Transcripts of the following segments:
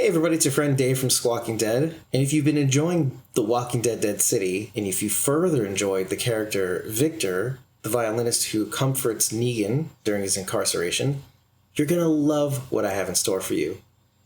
Hey everybody, it's your friend Dave from Squawking Dead. And if you've been enjoying The Walking Dead Dead City, and if you further enjoyed the character Victor, the violinist who comforts Negan during his incarceration, you're gonna love what I have in store for you.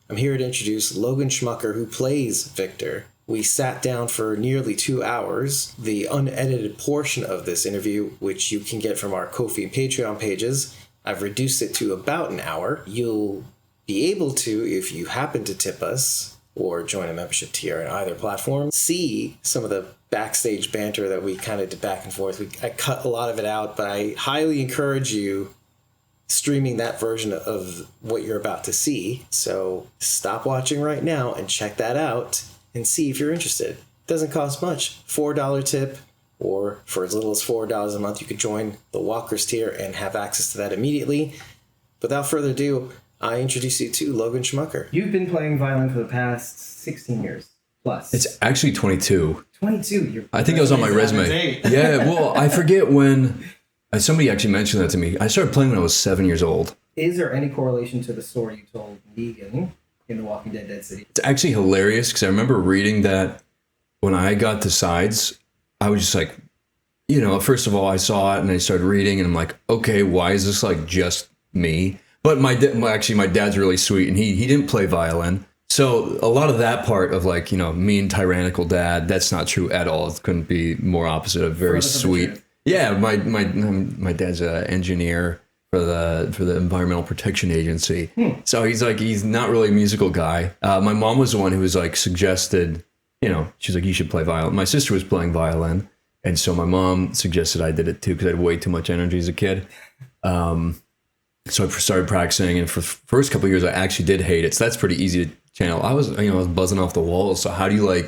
I'm here to introduce Logan Schmucker, who plays Victor. We sat down for nearly 2 hours. The unedited portion of this interview, which you can get from our Ko-fi and Patreon pages, I've reduced it to about an hour. You'll be able to, if you happen to tip us or join a membership tier on either platform, see some of the backstage banter that we kind of did back and forth. I cut a lot of it out, but I highly encourage you streaming that version of what you're about to see. So stop watching right now and check that out and see if you're interested. It doesn't cost much. $4 tip, or for as little as $4 a month, you could join the Walkers tier and have access to that immediately. Without further ado, I introduce you to Logan Schmucker. You've been playing violin for the past 16 years plus. It's actually 22. 22. I think it was on my resume. Yeah, well, I forget when somebody actually mentioned that to me. I started playing when I was 7 years old. Is there any correlation to the story you told Negan in The Walking Dead Dead City? It's actually hilarious because I remember reading that when I got to sides, I was just like, first of all, I saw it and I started reading and I'm like, okay, why is this like just me? But my dad's really sweet, and he didn't play violin. So a lot of that part of like, mean tyrannical dad, that's not true at all. It couldn't be more opposite of very sweet. Yeah, my dad's an engineer for the Environmental Protection Agency. So he's not really a musical guy. My mom was the one who was like suggested, she's like, you should play violin. My sister was playing violin, and so my mom suggested I did it too because I had way too much energy as a kid. So I started practicing, and for the first couple of years, I actually did hate it. So that's pretty easy to channel. I was buzzing off the walls. So how do you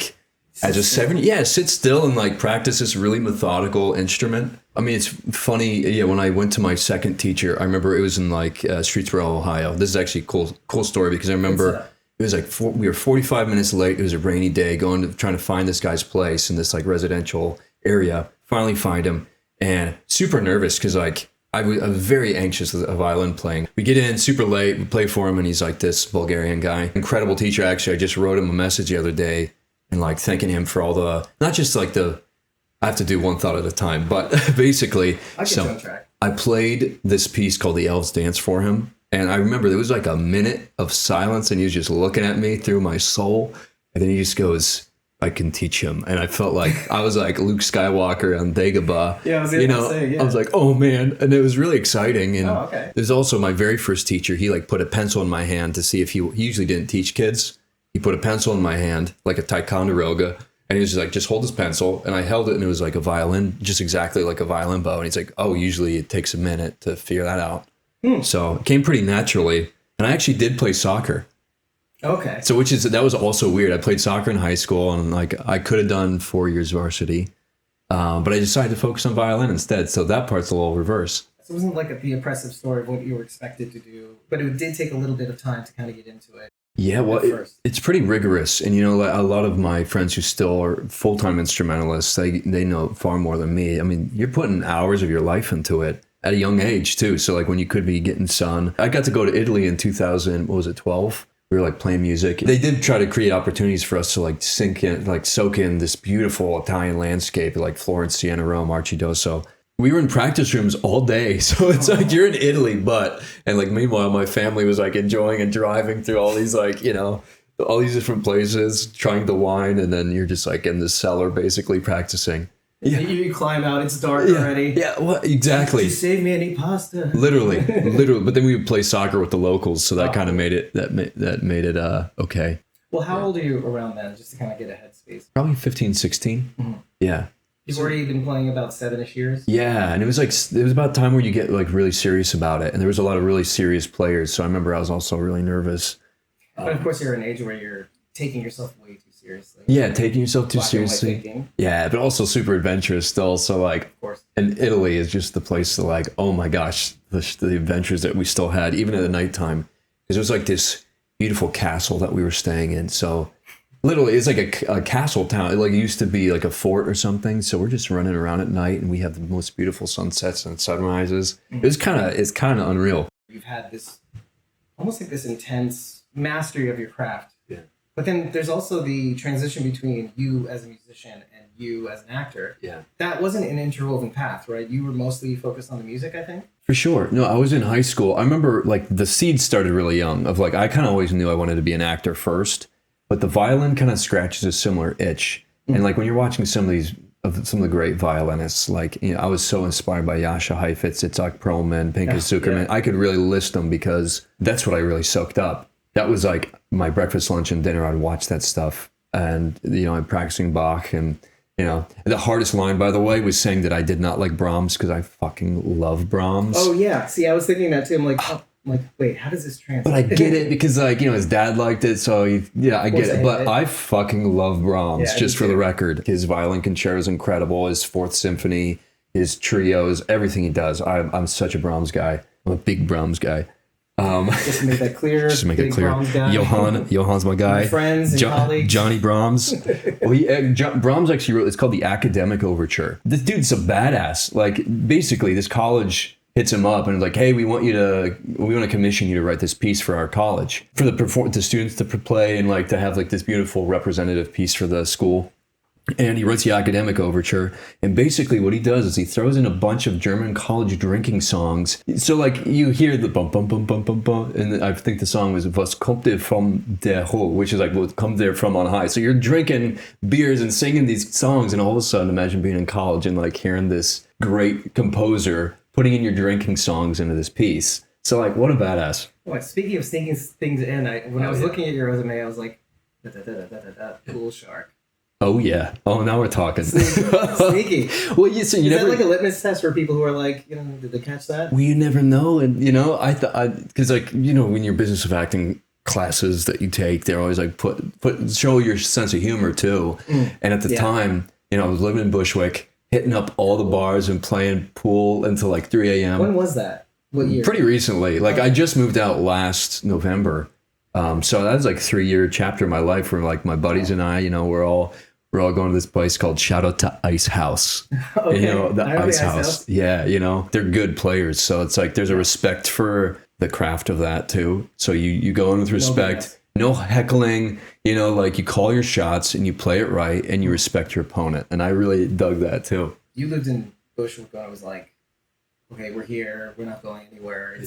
sit still and like practice this really methodical instrument? I mean, it's funny. Yeah, when I went to my second teacher, I remember it was in like Streetsboro, Ohio. This is actually a cool story because I remember it was like we were 45 minutes late. It was a rainy day, trying to find this guy's place in this like residential area. Finally find him, and super nervous because like. I was very anxious with violin playing. We get in super late, we play for him, and he's like this Bulgarian guy. Incredible teacher, actually. I just wrote him a message the other day and like thanking him for all the, not just like I have to do one thought at a time, but basically, I played this piece called The Elves Dance for him. And I remember there was like a minute of silence and he was just looking at me through my soul. And then he just goes, I can teach him. And I felt like I was like Luke Skywalker on Dagobah. Yeah, I was going to say, yeah. I was like, oh man. And it was really exciting. And okay. There's also my very first teacher. He like put a pencil in my hand to see if he usually didn't teach kids. He put a pencil in my hand, like a Ticonderoga. And he was just like, just hold this pencil. And I held it and it was like a violin, just exactly like a violin bow. And he's like, oh, usually it takes a minute to figure that out. So it came pretty naturally. And I actually did play soccer. Okay. So that was also weird. I played soccer in high school and like I could have done 4 years varsity, but I decided to focus on violin instead. So that part's a little reverse. So it wasn't like the impressive story of what you were expected to do, but it did take a little bit of time to kind of get into it. Yeah, well, it's pretty rigorous. And, a lot of my friends who still are full-time instrumentalists, they know far more than me. I mean, you're putting hours of your life into it at a young age too. So like when you could be getting sun. I got to go to Italy in 2012. We were like playing music. They did try to create opportunities for us to like soak in this beautiful Italian landscape like Florence, Siena, Rome, Arcidoso. We were in practice rooms all day. So it's like you're in Italy, and like meanwhile, my family was like enjoying and driving through all these like, all these different places, trying the wine. And then you're just like in the cellar basically practicing. Yeah. You climb out, it's dark already. Yeah, well, exactly. Did you save me any pasta? Literally. But then we would play soccer with the locals, so that kind of made it okay. Well, how old are you around then, just to kind of get a headspace? Probably 15, 16. Mm-hmm. Yeah. You've already been playing about 7-ish years? Yeah, and it was about time where you get like really serious about it, and there was a lot of really serious players, so I remember I was also really nervous. But of course you're an age where you're taking yourself way too seriously. Yeah, taking yourself too seriously. Yeah, but also super adventurous still. So like, of course. And Italy is just the place to like, oh my gosh, the adventures that we still had, even at the nighttime. Because it was like this beautiful castle that we were staying in. So literally, it's like a castle town. It used to be like a fort or something. So we're just running around at night and we have the most beautiful sunsets and sunrises. Mm-hmm. It's kind of unreal. You've had this, almost like this intense mastery of your craft But then there's also the transition between you as a musician and you as an actor. Yeah. That wasn't an interwoven path, right? You were mostly focused on the music, I think. For sure. No, I was in high school. I remember like the seeds started really young of like, I kind of always knew I wanted to be an actor first, but the violin kind of scratches a similar itch. And like when you're watching some of the great violinists, like, you know, I was so inspired by Jascha Heifetz, Itzhak Perlman, Pinchas Zuckerman. I could really list them because that's what I really soaked up. That was like my breakfast, lunch, and dinner. I'd watch that stuff, and you know, I'm practicing Bach, and you know, the hardest line, by the way, was saying that I did not like Brahms because I fucking love Brahms. Oh yeah, see, I was thinking that too. I'm like, wait, how does this translate? But I get it because, like, you know, his dad liked it, so yeah, I get it. But I fucking love Brahms, just for the record. His violin concerto is incredible. His Fourth Symphony, his trios, everything he does. I'm such a Brahms guy. I'm a big Brahms guy. Just to make that clear. Just to make it clear. Johan's my guy. My friends and colleagues. Johnny Brahms. Well, Brahms actually wrote, it's called the Academic Overture. This dude's a badass. Like, basically, this college hits him up and is like, hey, we want to commission you to write this piece for our college, for the students to play and like to have like this beautiful representative piece for the school. And he writes the Academic Overture. And basically what he does is he throws in a bunch of German college drinking songs. So like you hear the bum, bum, bum, bum, bum, bum. And I think the song was Was kommt der vom der Ho, which is like what comes there from on high. So you're drinking beers and singing these songs. And all of a sudden, imagine being in college and like hearing this great composer putting in your drinking songs into this piece. So like, what a badass. Well, speaking of sneaking things in, when I was looking at your resume, I was like, Pool Shark. Oh yeah. Oh, now we're talking. Sneaky. Well, you so you Is never that like a litmus test for people who are like, you know, did they catch that? Well, you never know, and you know, I because like, you know, when your business of acting classes that you take, they're always like show your sense of humor too. And at the time, you know, I was living in Bushwick, hitting up all the bars and playing pool until like 3 a.m. When was that? What year? Pretty recently. Like I just moved out last November. So that was like 3-year chapter of my life where like my buddies and I, you know, we're all going to this place called shout out to Ice House. Okay. You know, the Ice House. Yeah, you know, they're good players. So it's like there's a respect for the craft of that too. So you go in with respect, no heckling, you know, like you call your shots and you play it right and you respect your opponent. And I really dug that too. You lived in Bushwick when I was like, okay, we're here, we're not going anywhere.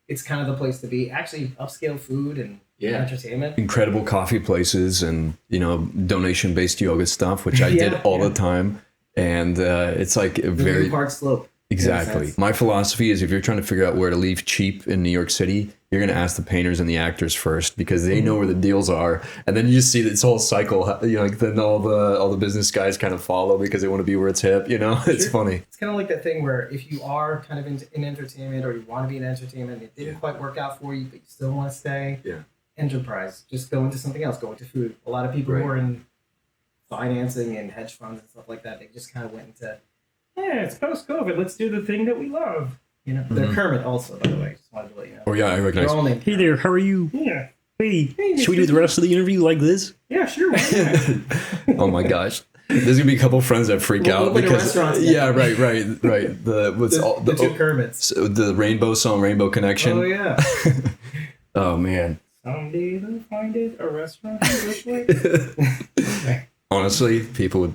It's kind of the place to be. Actually, upscale food and entertainment. Incredible coffee places and, you know, donation-based yoga stuff, which I did all the time. And it's like a very... Park Slope. Exactly. My philosophy is if you're trying to figure out where to leave cheap in New York City, you're going to ask the painters and the actors first because they know where the deals are. And then you just see this whole cycle, you know, like then all the business guys kind of follow because they want to be where it's hip, you know? It's funny. It's kind of like that thing where if you are kind of in entertainment or you want to be in entertainment, it didn't quite work out for you, but you still want to stay. Yeah. Enterprise. Just go into something else. Go into food. A lot of people who are in financing and hedge funds and stuff like that, they just kind of went into, it's post-COVID. Let's do the thing that we love. You know, they're Kermit also, by the way. Just wanted to let you know. Oh yeah, I recognize. Hey there, how are you? Yeah. Hey, should we do the rest of the interview like this? Yeah, sure. Oh my gosh. There's gonna be a couple friends that freak out because right. The two Kermits. The Rainbow song, Rainbow Connection. Oh yeah. Oh man. Someday they'll find it a restaurant in Bushwick. Honestly, people would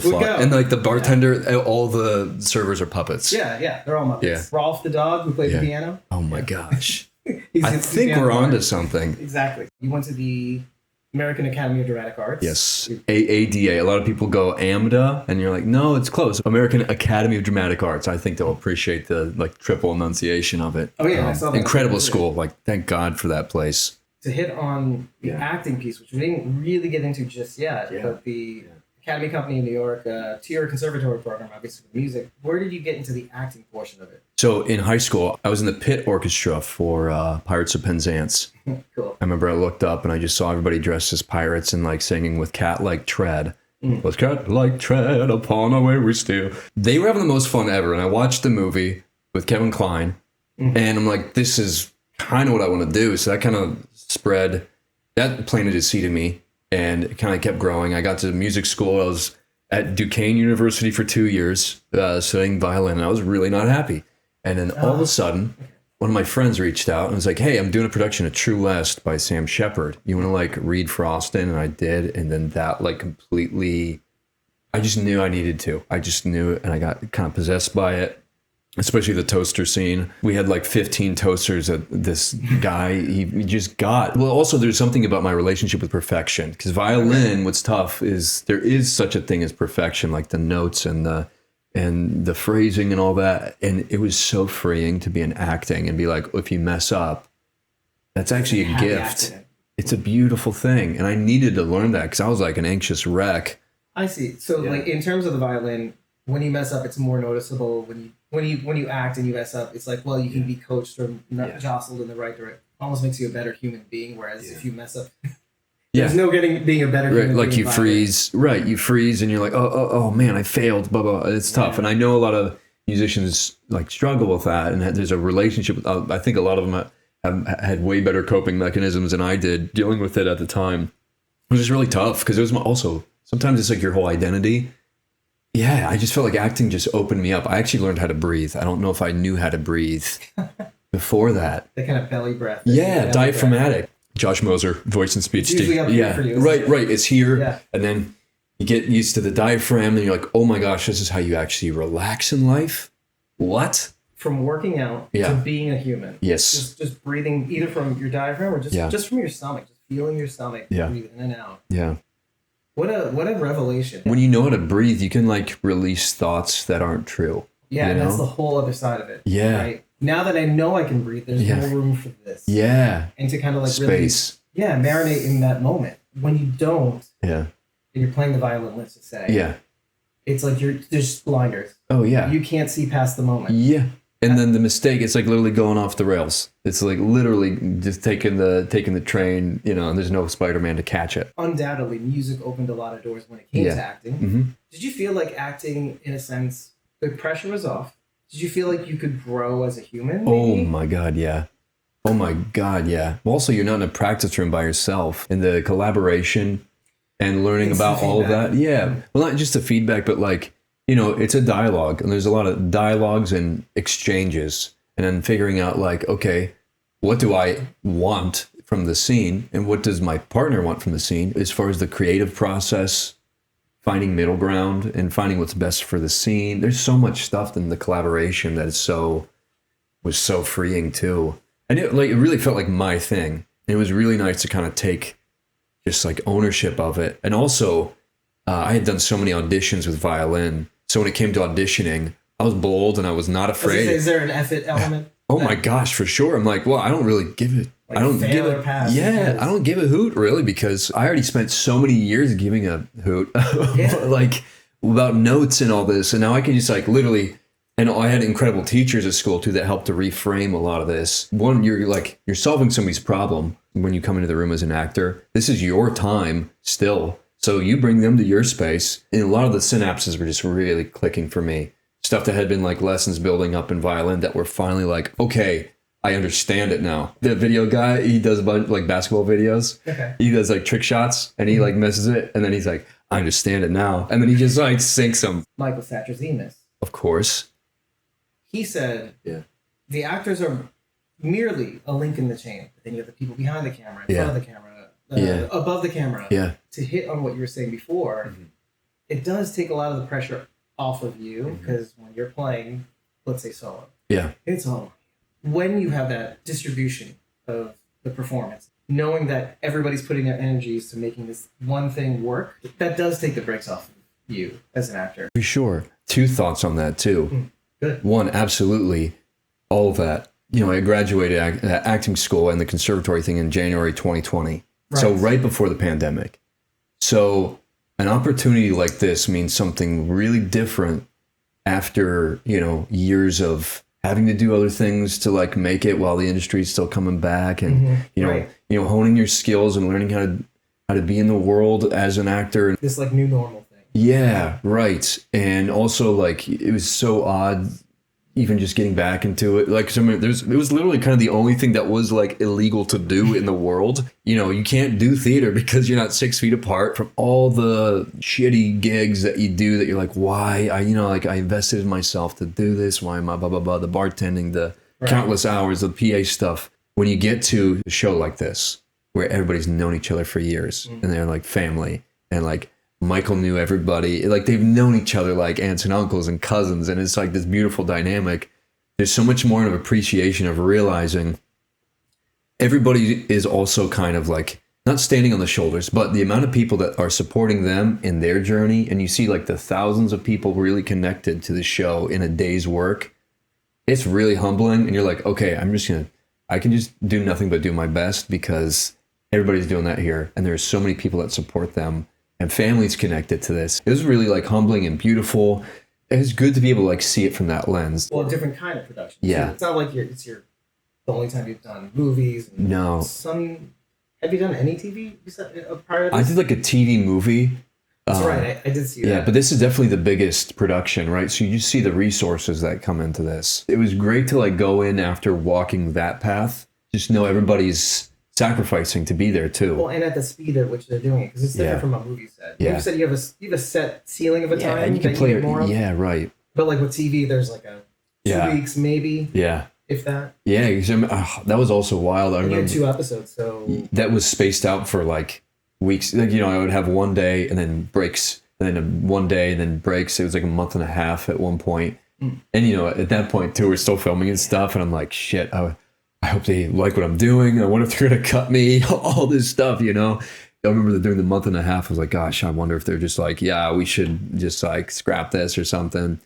flock. And like the bartender, all the servers are puppets. Yeah, they're all Muppets. Yeah. Rolf the dog who played the piano. Oh my gosh. I think we're onto something. Exactly. You went to the American Academy of Dramatic Arts. Yes. AADA. A lot of people go AMDA, and you're like, no, it's close. American Academy of Dramatic Arts. I think they'll appreciate the like triple enunciation of it. Oh yeah, I saw that. Incredible school. Like, thank God for that place. To hit on the acting piece, which we didn't really get into just yet, but the Academy Company in New York, tier conservatory program, obviously with music. Where did you get into the acting portion of it? So in high school, I was in the pit orchestra for Pirates of Penzance. Cool. I remember I looked up and I just saw everybody dressed as pirates and like singing with cat-like tread. With cat-like tread upon our way we steal. They were having the most fun ever. And I watched the movie with Kevin Kline. And I'm like, this is kind of what I want to do. So that kind of spread, that planted a seed in me. And it kind of kept growing. I got to music school. I was at Duquesne University for 2 years studying violin. And I was really not happy. And then all of a sudden, one of my friends reached out and was like, hey, I'm doing a production of True Lest by Sam Shepard. You want to like read for Austin? And I did. And then that like completely, I just knew I needed to. I just knew it, and I got kind of possessed by it. Especially the toaster scene. We had like 15 toasters that this guy, he just got. Well, also there's something about my relationship with perfection. Because violin, what's tough is there is such a thing as perfection, like the notes and the phrasing and all that. And it was so freeing to be in acting and be like, if you mess up, that's actually a gift. Accident. It's a beautiful thing. And I needed to learn that because I was like an anxious wreck. I see. So like in terms of the violin, when you mess up, it's more noticeable. When you act and you mess up, it's like, well, you can be coached or not jostled in the right direction. Almost makes you a better human being. Whereas if you mess up, there's no being a better human being. Like you freeze, you freeze, and you're like, oh man, I failed. Blah blah. It's tough, and I know a lot of musicians like struggle with that, and there's a relationship with. I think a lot of them have had way better coping mechanisms than I did dealing with it at the time. It was just really tough because it was also sometimes it's like your whole identity. Yeah, I just felt like acting just opened me up. I actually learned how to breathe. I don't know if I knew how to breathe before that. The kind of belly breath. Yeah, diaphragmatic. Josh Moser, voice and speech. It's usually up here for you. Right. It's here. And then you get used to the diaphragm and you're like, oh my gosh, this is how you actually relax in life? What? From working out to being a human. Yes. Just breathing either from your diaphragm or just from your stomach. Just feeling your stomach breathe in and out. Yeah. What a revelation. When you know how to breathe, you can like release thoughts that aren't true. Yeah, and that's the whole other side of it. Yeah. Right? Now that I know I can breathe, there's more room for this. Yeah. And to kind of like space. Really, marinate in that moment. When you don't, and you're playing the violin, let's just say. It's like there's blinders. Oh yeah. You can't see past the moment. Yeah. And then the mistake, it's like literally going off the rails. It's like literally just taking the train, and there's no Spider-Man to catch it. Undoubtedly, music opened a lot of doors when it came to acting. Mm-hmm. Did you feel like acting, in a sense, the pressure was off? Did you feel like you could grow as a human? Maybe? Oh my God, yeah. Also, you're not in a practice room by yourself. And the collaboration and learning about all of that. Yeah. Well, not just the feedback, but like, it's a dialogue, and there's a lot of dialogues and exchanges, and then figuring out like, okay, what do I want from the scene, and what does my partner want from the scene as far as the creative process, finding middle ground and finding what's best for the scene. There's so much stuff in the collaboration that was so freeing too. And it really felt like my thing. And it was really nice to kind of take just like ownership of it. And also, I had done so many auditions with violin. So when it came to auditioning, I was bold and I was not afraid. Is there an effort element? Oh my gosh, for sure. I'm like, well, I don't really give it. Like I don't give it. I don't give a hoot really, because I already spent so many years giving a hoot, like about notes and all this, and now I can just like literally. And I had incredible teachers at school too that helped to reframe a lot of this. One, you're solving somebody's problem when you come into the room as an actor. This is your time still. So you bring them to your space. And a lot of the synapses were just really clicking for me. Stuff that had been like lessons building up in violin that were finally like, okay, I understand it now. The video guy, he does a bunch like basketball videos. Okay. He does like trick shots and he like misses it. And then he's like, I understand it now. And then he just like sinks them. Michael Satrazemis. Of course. He said, the actors are merely a link in the chain. But then you have the people behind the camera, in front of the camera, above the camera. Yeah. To hit on what you were saying before, it does take a lot of the pressure off of you, because when you're playing, let's say solo, it's all when you have that distribution of the performance, knowing that everybody's putting their energies to making this one thing work, that does take the brakes off of you as an actor. For sure. 2 thoughts on that too. Good. One, absolutely, all of that. I graduated acting school and the conservatory thing in January 2020. Right. So right before the pandemic. So an opportunity like this means something really different after, years of having to do other things to like make it while the industry is still coming back, and honing your skills and learning how to be in the world as an actor. This like new normal thing. Yeah, right. And also like it was so odd even just getting back into it. Like it was literally kind of the only thing that was like illegal to do in the world. You can't do theater because you're not 6 feet apart from all the shitty gigs that you do that you're like, why? I invested in myself to do this. Why am I blah, blah, blah, the bartending, the countless hours of PA stuff. When you get to a show like this, where everybody's known each other for years and they're like family, and like Michael knew everybody, like they've known each other like aunts and uncles and cousins, and it's like this beautiful dynamic. There's so much more of appreciation of realizing everybody is also kind of like not standing on the shoulders, but the amount of people that are supporting them in their journey. And you see like the thousands of people really connected to the show in a day's work. It's really humbling. And you're like, okay, I can just do nothing but do my best because everybody's doing that here. And there's so many people that support them and families connected to this. It was really like humbling and beautiful. It's good to be able to like see it from that lens. Well, a different kind of production. Yeah. So it's not like the only time you've done movies. And No. Have you done any TV prior to this? I did like a TV movie. That's right. I did see that. Yeah, but this is definitely the biggest production, right? So you see the resources that come into this. It was great to like go in after walking that path. Just know everybody's sacrificing to be there too. Well, and at the speed at which they're doing it, because it's different from a movie set. Yeah. You said you have a set ceiling of a time and you can that play you get more of. Yeah, right. But like with TV, there's like a 2 weeks maybe. Yeah. If that. Yeah, that was also wild. I You remember had 2 episodes, so that was spaced out for like weeks. Like, I would have one day and then breaks, and then one day and then breaks. It was like a month and a half at one point. And at that point too, we're still filming and stuff, and I'm like, shit. I hope they like what I'm doing. I wonder if they're gonna cut me. All this stuff, I remember during the month and a half, I was like, gosh, I wonder if they're just like, yeah, we should just like scrap this or something.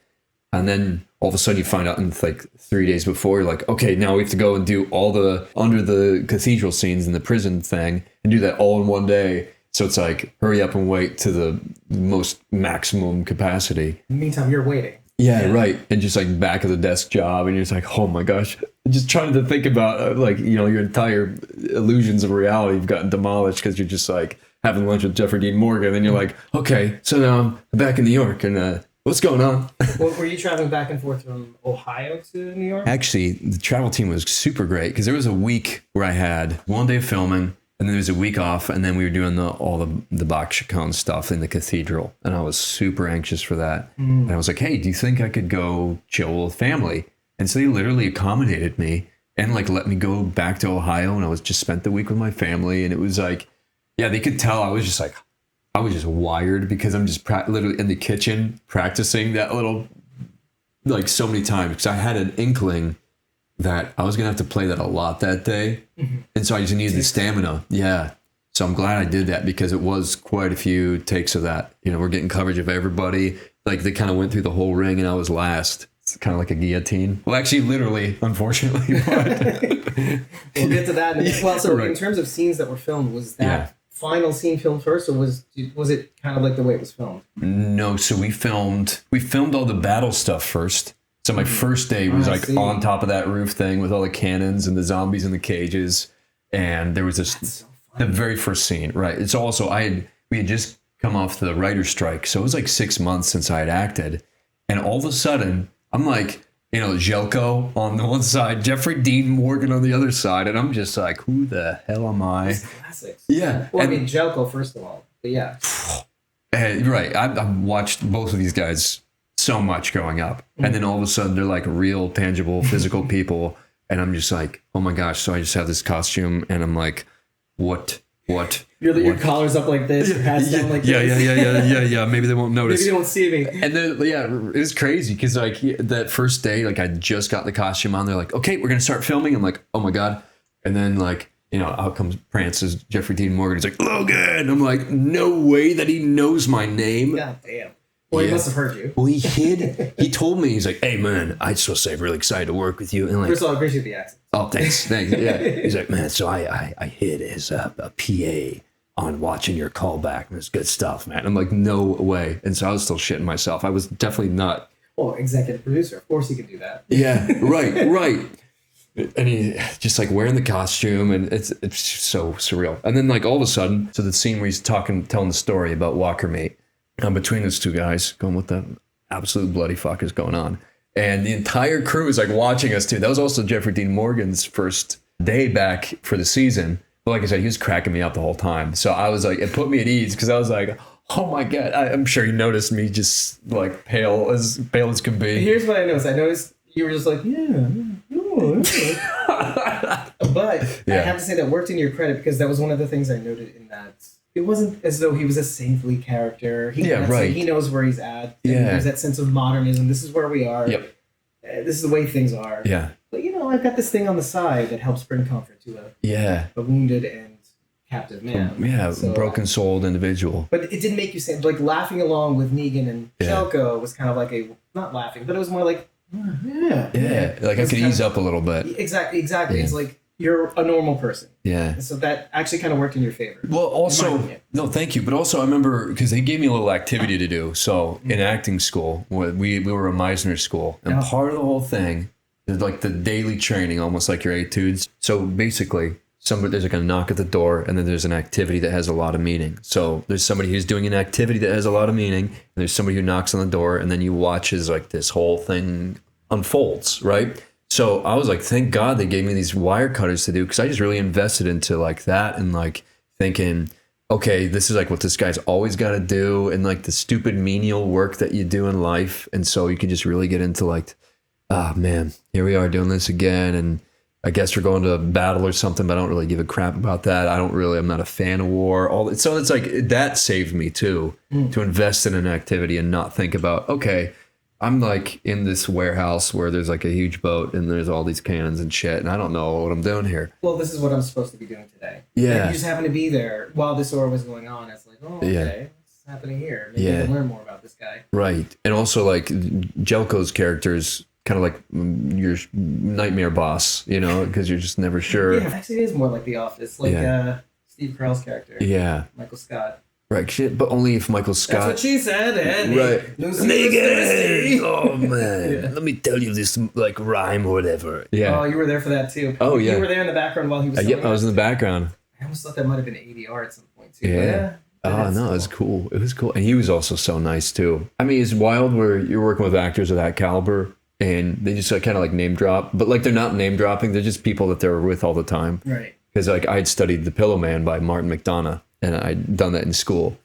And then all of a sudden you find out in like 3 days before, you're like, okay, now we have to go and do all the under the cathedral scenes in the prison thing and do that all in one day. So it's like, hurry up and wait to the most maximum capacity. in the meantime, you're waiting. Yeah, right. And just like back of the desk job. And you're just like, oh my gosh. Just trying to think about your entire illusions of reality have gotten demolished because you're just like having lunch with Jeffrey Dean Morgan. And you're like, okay, so now I'm back in New York and what's going on? Well, were you traveling back and forth from Ohio to New York? Actually, the travel team was super great because there was a week where I had one day of filming and then there was a week off, and then we were doing all the Bach Chaconne stuff in the cathedral, and I was super anxious for that. And I was like, hey, do you think I could go chill with family? And so they literally accommodated me and like let me go back to Ohio, and I was just spent the week with my family, and it was like, yeah, they could tell I was just wired because I'm just literally in the kitchen practicing that little, like so many times, because I had an inkling that I was going to have to play that a lot that day. And so I just needed the stamina. Yeah. So I'm glad I did that because it was quite a few takes of that. We're getting coverage of everybody. Like they kind of went through the whole ring and I was last. It's kind of like a guillotine. Well, actually, literally, unfortunately. But We'll get to that. Well, so Right. in terms of scenes that were filmed, was that final scene filmed first, or was it kind of like the way it was filmed? No, so we filmed all the battle stuff first. So my first day was like on top of that roof thing with all the cannons and the zombies in the cages, and there was the very first scene. Right. It's also we had just come off the writer's strike, so it was like 6 months since I had acted, and all of a sudden I'm like, Jelko on the one side, Jeffrey Dean Morgan on the other side, and I'm just like, who the hell am I? Classics. Yeah. Well, I mean, Jelko first of all, but yeah. Right. I've watched both of these guys so much growing up, and then all of a sudden they're like real, tangible, physical people, and I'm just like, oh my gosh! So I just have this costume, and I'm like, what? Your collar's up like this, your hat's down like this. Yeah. Maybe they won't notice. Maybe they won't see me. And then it was crazy because like that first day, like I just got the costume on. They're like, okay, we're gonna start filming. I'm like, oh my god! And then like, out comes Prance's Jeffrey Dean Morgan. He's like, Logan. I'm like, no way that he knows my name. God damn. Well, he must have heard you. Well, he told me, he's like, hey, man, I just want to say I'm really excited to work with you. And like, First of all, I appreciate the accent. oh, thanks. Yeah. He's like, man, so I hid as a PA on watching your callback. And it's good stuff, man. I'm like, no way. And so I was still shitting myself. I was definitely not. Well, executive producer. Of course he could do that. Yeah, right. And he just like wearing the costume, and it's so surreal. And then like all of a sudden, so the scene where he's telling the story about Walker Mate, I'm between those two guys going, what the absolute bloody fuck is going on? And the entire crew is like watching us too. That was also Jeffrey Dean Morgan's first day back for the season. But like I said, he was cracking me up the whole time. So I was like, it put me at ease because I was like, oh my God. I'm sure he noticed me just like pale as can be. Here's what I noticed. I noticed you were just like, yeah, Ooh. But I Yeah. have to say that worked in your credit because that was one of the things I noted in that. It wasn't as though he was a saintly character. He knows where he's at. And Yeah. There's that sense of modernism. This is where we are. Yep. This is the way things are. Yeah. But I've got this thing on the side that helps bring comfort to a wounded and captive man. Yeah, So, broken-souled individual. but it didn't make you say, like, laughing along with Negan and Jelko was kind of like not laughing, but it was more like, Yeah, like I could ease up a little bit. Exactly. Yeah. It's like, you're a normal person. Yeah. And so that actually kind of worked in your favor. Well, also, opinion. no, thank you. But also, I remember because they gave me a little activity to do. So in acting school, we were a Meisner school, and part of the whole thing is like the daily training, almost like your etudes. So basically, there's like a knock at the door, and then there's an activity that has a lot of meaning. So there's somebody who's doing an activity that has a lot of meaning, and there's somebody who knocks on the door, and then you watch as like this whole thing unfolds, right? So I was like, thank God they gave me these wire cutters to do, because I just really invested into like that and like thinking, okay, this is like what this guy's always got to do, and like the stupid menial work that you do in life. And so you can just really get into like, oh man, here we are doing this again. And I guess we're going to battle or something, but I don't really give a crap about that. I'm not a fan of war. So it's like that saved me too, to invest in an activity and not think about, okay, I'm like in this warehouse where there's like a huge boat and there's all these cannons and shit, and I don't know what I'm doing here. Well, this is what I'm supposed to be doing today. Yeah. And you just happen to be there while this war was going on. It's like, oh, okay, what's happening here? Maybe I can learn more about this guy. Right. And also like Jelko's character is kind of like your nightmare boss, because you're just never sure. Yeah, actually it is more like The Office, like Steve Carell's character. Yeah. Michael Scott. Right, shit, but only if Michael Scott. That's what she said, and right. Negan! Oh man, let me tell you this like rhyme or whatever. Yeah. Oh, you were there for that too. Oh yeah. You were there in the background while he was. Yep, I was in the background. I almost thought that might have been ADR at some point too. Yeah. Oh no, cool. it was cool. It was cool, and he was also so nice too. I mean, it's wild where you're working with actors of that caliber, and they just kind of like name drop, but like they're not name dropping. They're just people that they're with all the time. Right. Because like I'd studied The Pillow Man by Martin McDonough, and I'd done that in school.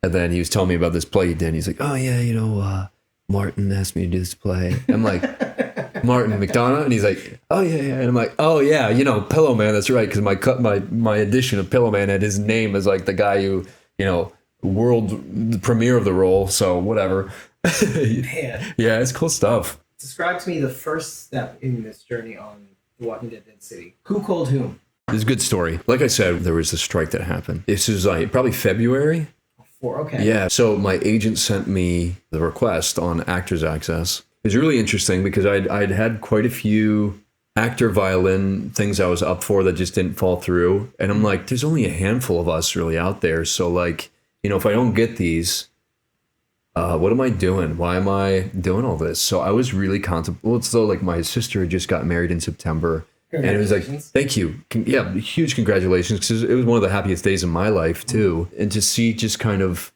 And then he was telling me about this play he did. And he's like, oh yeah, Martin asked me to do this play. I'm like, Martin McDonough? And he's like, oh yeah. And I'm like, oh yeah, Pillow Man, that's right. Because my edition of Pillow Man had his name as like the guy who, the premiere of the role. So whatever. Man. Yeah, it's cool stuff. Describe to me the first step in this journey on The Walking Dead Dead City. Who called whom? It's a good story. Like I said, there was a strike that happened. This was like probably February. Okay. Yeah. So my agent sent me the request on Actors Access. It was really interesting because I'd had quite a few actor violin things I was up for that just didn't fall through. And I'm like, there's only a handful of us really out there. So like, if I don't get these, what am I doing? Why am I doing all this? So I was really contemplating. It's though like my sister had just got married in September. And it was like, thank you. Yeah, huge congratulations. Because it was one of the happiest days of my life, too. And to see just kind of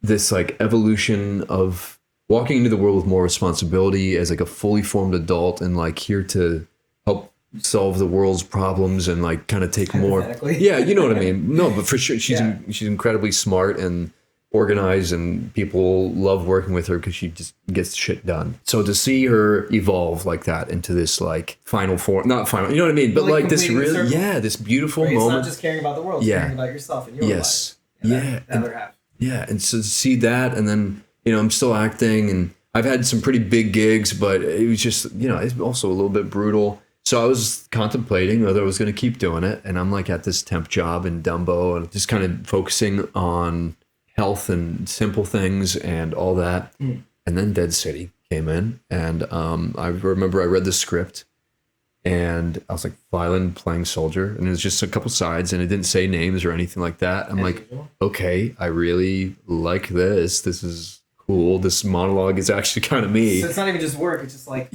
this like evolution of walking into the world with more responsibility as like a fully formed adult and like here to help solve the world's problems and like kind of take more. Yeah, you know what I mean? No, but for sure, she's incredibly smart and organized, and people love working with her because she just gets shit done. So to see her evolve like that into this like final form, not final, you know what I mean? But like this really, this beautiful moment. It's not just caring about the world, it's caring about yourself and your life. Yeah. That other half. Yeah. And so to see that, and then, I'm still acting, and I've had some pretty big gigs, but it was just, it's also a little bit brutal. So I was contemplating whether I was going to keep doing it. And I'm like at this temp job in Dumbo and just kind of focusing on health and simple things and all that. And then Dead City came in, and I remember I read the script and I was like, violin playing soldier, and it was just a couple sides and it didn't say names or anything like that. I'm like, okay, I really like this. This is cool. This monologue is actually kind of me. So it's not even just work, it's just like,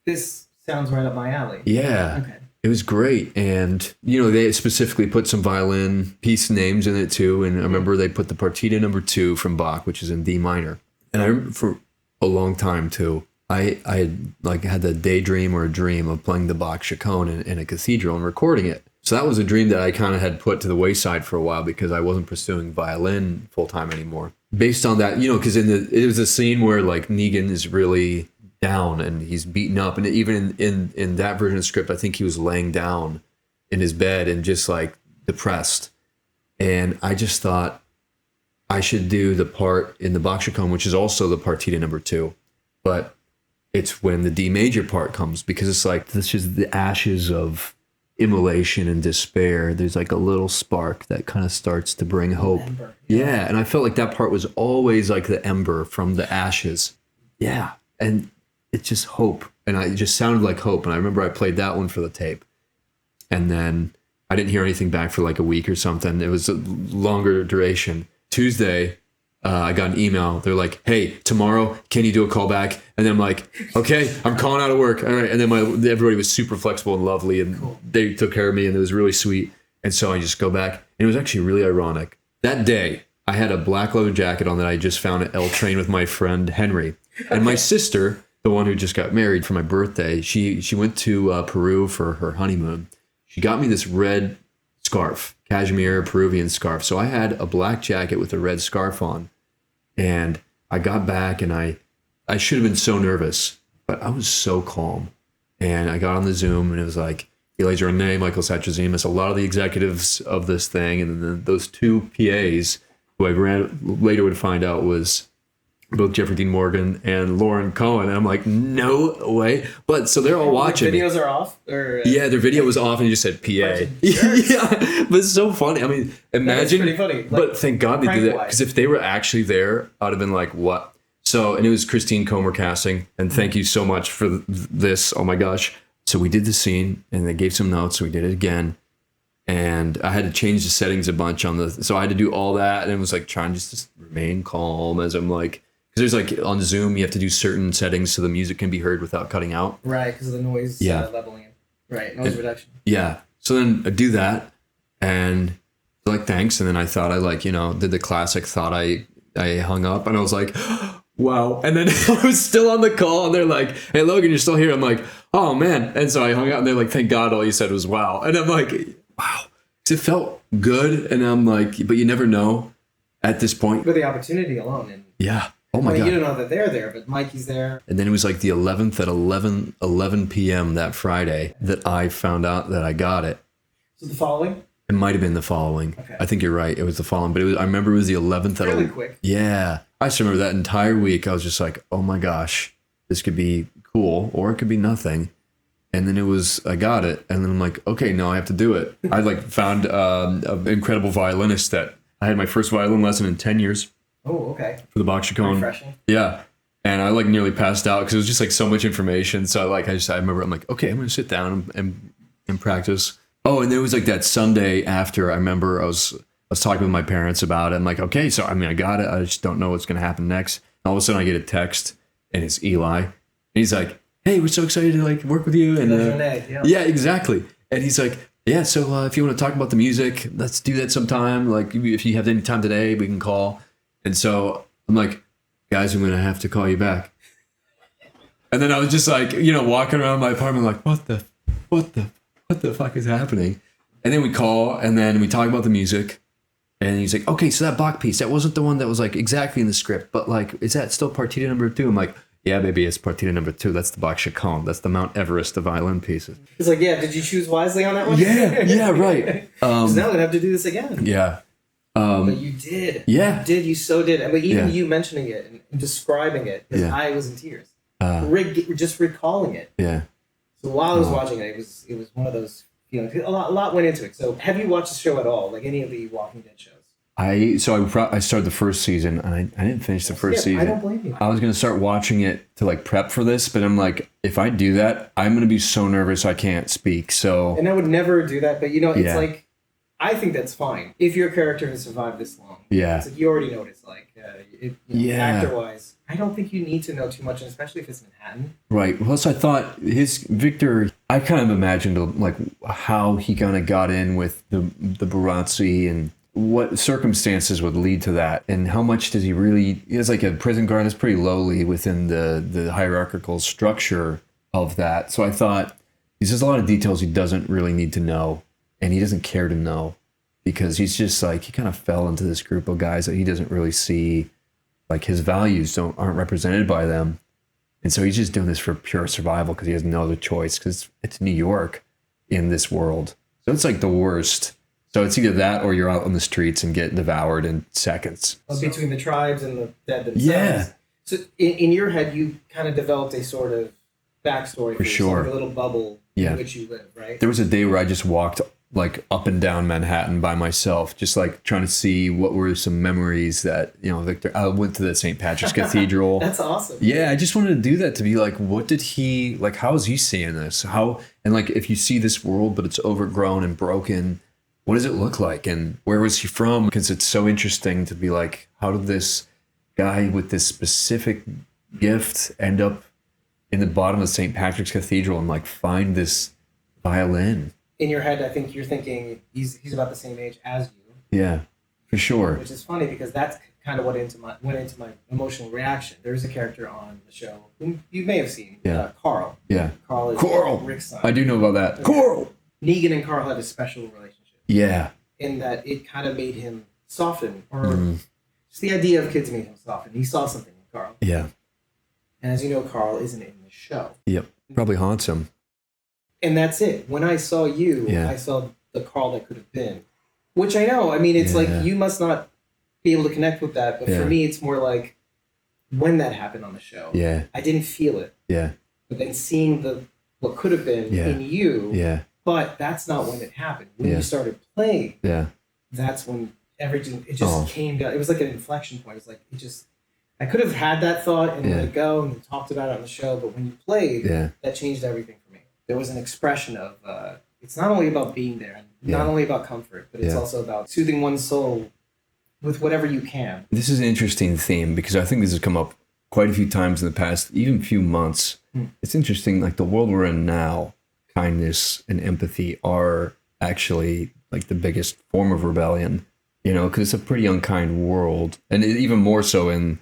this sounds right up my alley. Yeah. Okay. It was great. And, they specifically put some violin piece names in it too. And I remember they put the Partita No. 2 from Bach, which is in D minor. And I remember for a long time too, I had the daydream or a dream of playing the Bach Chaconne in a cathedral and recording it. So that was a dream that I kind of had put to the wayside for a while because I wasn't pursuing violin full time anymore. Based on that, because it was a scene where like Negan is really down and he's beaten up. And even in that version of the script, I think he was laying down in his bed and just like depressed. And I just thought I should do the part in the Bach Chaconne, which is also the partita number 2, but it's when the D major part comes, because it's like, this is the ashes of immolation and despair. There's like a little spark that kind of starts to bring hope. Ember. Yeah. And I felt like that part was always like the ember from the ashes. Yeah. And it's just hope. And it just sounded like hope. And I remember I played that one for the tape. And then I didn't hear anything back for like a week or something. It was a longer duration. Tuesday, I got an email. They're like, hey, tomorrow, can you do a callback? And then I'm like, okay, I'm calling out of work. All right. And then everybody was super flexible and lovely, and they took care of me, and it was really sweet. And so I just go back. And it was actually really ironic. That day, I had a black leather jacket on that I just found at L Train with my friend Henry. And my sister, the one who just got married for my birthday, she went to Peru for her honeymoon. She got me this red scarf, cashmere Peruvian scarf. So I had a black jacket with a red scarf on. And I got back, and I should have been so nervous, but I was so calm. And I got on the Zoom, and it was like Eliezer Rene, Michael Satrazemis, a lot of the executives of this thing, and then those 2 PAs, who I later would find out was both Jeffrey Dean Morgan and Lauren Cohen. And I'm like, no way. But so they're all watching. Videos are off? Or, yeah, their video was off, and you just said PA. Yeah, but it's so funny. I mean, imagine. Pretty funny. Like, but thank God they did that, because if they were actually there, I'd have been like, what? So, and it was Christine Comer casting, and thank you so much for this. Oh my gosh. So we did the scene, and they gave some notes, so we did it again. And I had to change the settings a bunch so I had to do all that, and it was like trying just to remain calm as I'm like, because there's like on Zoom, you have to do certain settings so the music can be heard without cutting out. Right, because of the noise leveling it. Right, noise reduction. Yeah. So then I do that, and they're like, thanks. And then I thought I did the classic thought I hung up, and I was like, wow. And then I was still on the call, and they're like, hey, Logan, you're still here. I'm like, oh, man. And so I hung out, and they're like, thank God all you said was wow. And I'm like, wow. It felt good, and I'm like, but you never know at this point. For the opportunity alone. And yeah. Oh my God. You don't know that they're there, but Mikey's there. And then it was like the 11th at 11 p.m. that Friday that I found out that I got it. So the following? It might have been the following. Okay. I think you're right. It was the following, but I remember it was the 11th at really quick. Yeah. I just remember that entire week. I was just like, oh my gosh, this could be cool, or it could be nothing. And then I got it. And then I'm like, okay, no, I have to do it. I found an incredible violinist that I had my first violin lesson in 10 years. Oh, okay. For the Bach Chaconne. Refreshing. Yeah. And I nearly passed out because it was just so much information. So I remember I'm like, okay, I'm going to sit down and practice. Oh, and there was that Sunday after, I remember I was talking with my parents about it. I'm like, okay, so I got it. I just don't know what's going to happen next. And all of a sudden I get a text, and it's Eli. And he's like, hey, we're so excited to work with you. And yeah, exactly. And he's like, yeah, so if you want to talk about the music, let's do that sometime. If you have any time today, we can call. And so I'm like, guys, I'm going to have to call you back. And then I was just walking around my apartment like, what the fuck is happening? And then we call, and then we talk about the music. And he's like, okay, so that Bach piece, that wasn't the one that was exactly in the script, but is that still partita number 2? I'm like, yeah, baby, it's partita number 2. That's the Bach Chaconne. That's the Mount Everest of violin pieces. He's like, yeah, did you choose wisely on that one? Yeah, right. Because now we're going to have to do this again. Yeah. But you did. Yeah. You so did. But even you mentioning it and describing it, because I was in tears. Just recalling it. Yeah. So while I was watching it, it was one of those feelings. A lot went into it. So have you watched the show at all? Any of the Walking Dead shows? I started the first season, and I didn't finish the first season. I don't blame you. I was going to start watching it to prep for this, but I'm like, if I do that, I'm going to be so nervous I can't speak. So. And I would never do that, but it's I think that's fine. If your character has survived this long. Yeah. It's you already know what it's like. Actor-wise, I don't think you need to know too much, and especially if it's Manhattan. Right. Plus, I thought Victor, I kind of imagined how he kind of got in with the Barazzi and what circumstances would lead to that, and how much does he really? He's a prison guard that's pretty lowly within the hierarchical structure of that. So I thought there's a lot of details he doesn't really need to know, and he doesn't care to know, because he's just he kind of fell into this group of guys that he doesn't really see, his values aren't represented by them, And so he's just doing this for pure survival because he has no other choice because it's New York in this world. So it's like the worst. So it's either that or you're out on the streets and get devoured in seconds. Well, between the tribes and the dead themselves. Yeah. So in your head, you kind of developed a sort of backstory For sure. yourself, a little bubble Yeah. in which you live, right? There was a day where I just walked like up and down Manhattan by myself, just like trying to see what were some memories that, you know, Victor, I went to the St. Patrick's Cathedral. That's awesome. Yeah, I just wanted to do that to be like, what did he, like, how is he seeing this? How, and like, if you see this world, but it's overgrown and broken, what does it look like? And where was he from? Because it's so interesting to be like, how did this guy with this specific gift end up in the bottom of St. Patrick's Cathedral and like find this violin? In your head, I think you're thinking he's about the same age as you. Yeah, for sure. Which is funny because that's kind of what went into my emotional reaction. There's a character on the show whom you may have seen, Yeah. Carl. Yeah. Carl is Coral. Rick's son. I do know about that. Okay. Coral. Negan and Carl have a special relationship Yeah. in that it kind of made him soften, or just the idea of kids made him soften. He saw something in Carl. Yeah. And as you know, Carl isn't in the show. Yep. Probably haunts him. And that's it. When I saw you, Yeah. I saw the Carl that could have been. Which I know. I mean, it's like you must not be able to connect with that. But Yeah. for me, it's more like when that happened on the show. Yeah. I didn't feel it. Yeah. But then seeing what could have been Yeah. in you. Yeah. But that's not when it happened. When Yeah. you started playing, Yeah. that's when everything, it just came down. It was like an inflection point. It was like, I could have had that thought and let it go and talked about it on the show. But when you played, Yeah. that changed everything for me. There was an expression of, it's not only about being there, and not only about comfort, but it's also about soothing one's soul with whatever you can. This is an interesting theme because I think this has come up quite a few times in the past, even few months. It's interesting, like the world we're in now, kindness and empathy are actually like the biggest form of rebellion, you know, because it's a pretty unkind world. And even more so in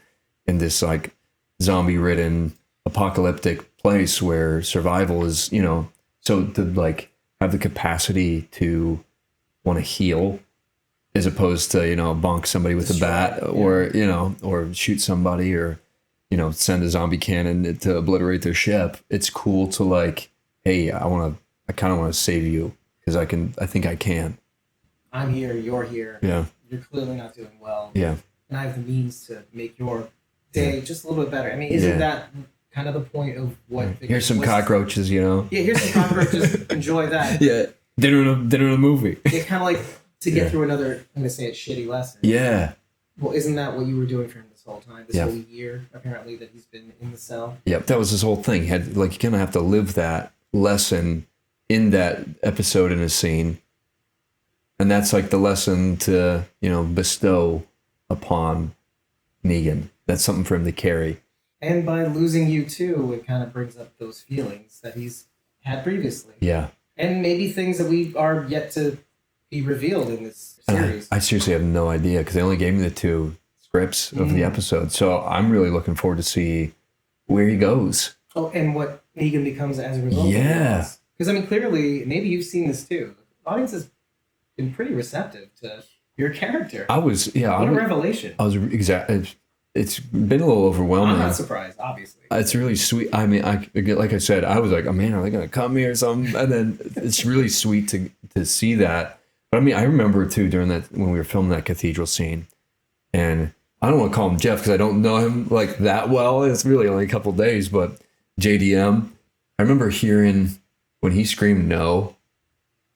this like zombie-ridden, apocalyptic place where survival is, you know, so to like have the capacity to want to heal as opposed to, you know, bonk somebody with a bat or, you know, or shoot somebody or, you know, send a zombie cannon to obliterate their ship. It's cool to like, hey, I kind of want to save you because I think I can. I'm here, you're here. Yeah. You're clearly not doing well. Yeah. And I have the means to make your day just a little bit better. I mean, isn't that kind of the point of what? Here's some cockroaches, you know. Yeah, here's some cockroaches. Enjoy that. Yeah. Dinner in a movie. It's kind of like to get through another, I'm going to say it, shitty lesson. Yeah. Well, isn't that what you were doing for him this whole time? This whole year, apparently, that he's been in the cell? Yep. That was his whole thing. He had like, you kind of have to live that lesson in that episode in a scene. And that's like the lesson to, you know, bestow upon Negan. That's something for him to carry. And by losing you too, it kind of brings up those feelings that he's had previously. Yeah. And maybe things that we are yet to be revealed in this series. I seriously have no idea because they only gave me the 2 scripts of the episode. So I'm really looking forward to see where he goes. Oh, and what Negan becomes as a result. Yeah. Because, I mean, clearly, maybe you've seen this too. The audience has been pretty receptive to your character. What a revelation. It's been a little overwhelming. I'm not surprised, obviously. It's really sweet. I mean, like I said, I was like, oh man, are they going to come here or something? And then it's really sweet to see that. But I mean, I remember too during that, when we were filming that cathedral scene, and I don't want to call him Jeff because I don't know him like that well. It's really only a couple of days, but JDM, I remember hearing when he screamed no,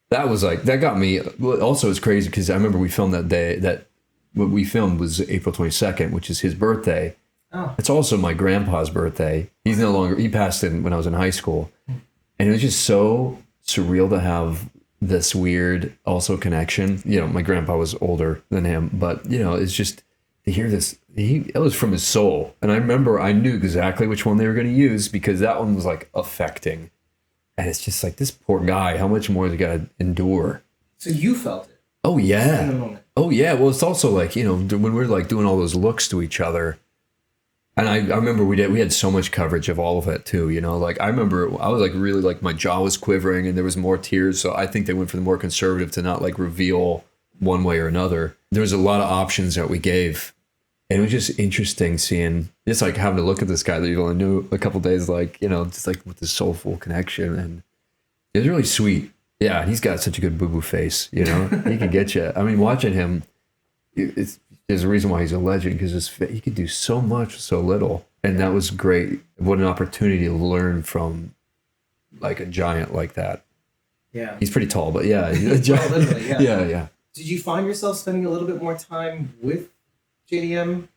that was like, that got me. Also, it's crazy because I remember we filmed that day, that what we filmed was April 22nd, which is his birthday. Oh. It's also my grandpa's birthday. He passed when I was in high school. And it was just so surreal to have this weird also connection. You know, my grandpa was older than him, but you know, it's just to hear this, it was from his soul. And I remember I knew exactly which one they were going to use because that one was like affecting. And it's just like, this poor guy, how much more is he got to endure? So you felt it. Oh, yeah. In the moment. Oh, yeah. Well, it's also like, you know, when we're like doing all those looks to each other. And I remember we had so much coverage of all of it too, you know, like I remember I was like really like my jaw was quivering and there was more tears. So I think they went for the more conservative to not like reveal one way or another. There was a lot of options that we gave And it was just interesting seeing, just like having to look at this guy that you only knew a couple days, like, just like with this soulful connection. And it was really sweet. Yeah, he's got such a good boo-boo face, He can get you. I mean, watching him, there's a reason why he's a legend, because he could do so much with so little. And that was great. What an opportunity to learn from like a giant like that. Yeah. He's pretty tall, but yeah. Literally, yeah. Yeah. Did you find yourself spending a little bit more time with JDM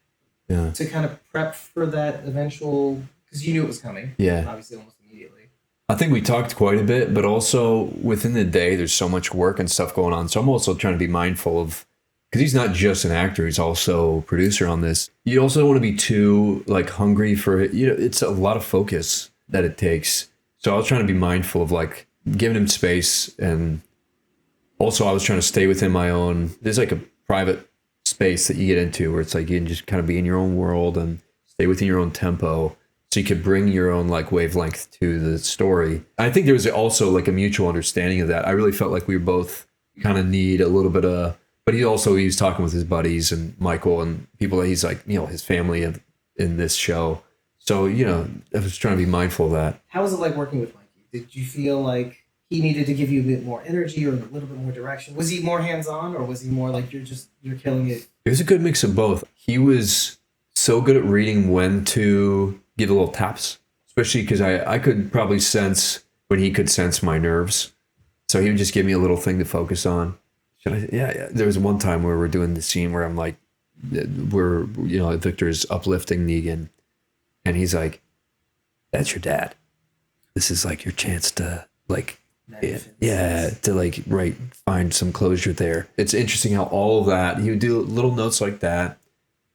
to kind of prep for that eventual, because you knew it was coming. Yeah. Obviously almost immediately. I think we talked quite a bit, but also within the day, there's so much work and stuff going on. So I'm also trying to be mindful of, because he's not just an actor, he's also a producer on this. You also don't want to be too like hungry for it. It's a lot of focus that it takes. So I was trying to be mindful of like giving him space. And also I was trying to stay within my own, there's like a private space that you get into where it's like you can just kind of be in your own world and stay within your own tempo. So you could bring your own like wavelength to the story. I think there was also like a mutual understanding of that. I really felt like we both kind of need a little bit of, but he was talking with his buddies and Michael and people that he's like, his family in this show. So, I was trying to be mindful of that. How was it like working with Mikey? Did you feel like he needed to give you a bit more energy or a little bit more direction? Was he more hands-on, or was he more like you're killing it? It was a good mix of both. He was so good at reading when to give a little taps, especially because I could probably sense when he could sense my nerves. So he would just give me a little thing to focus on. Yeah. There was one time where we're doing the scene where I'm like, Victor's uplifting Negan, and he's like, "That's your dad. This is like your chance to like, to like, find some closure there." It's interesting how all of that, he would do little notes like that.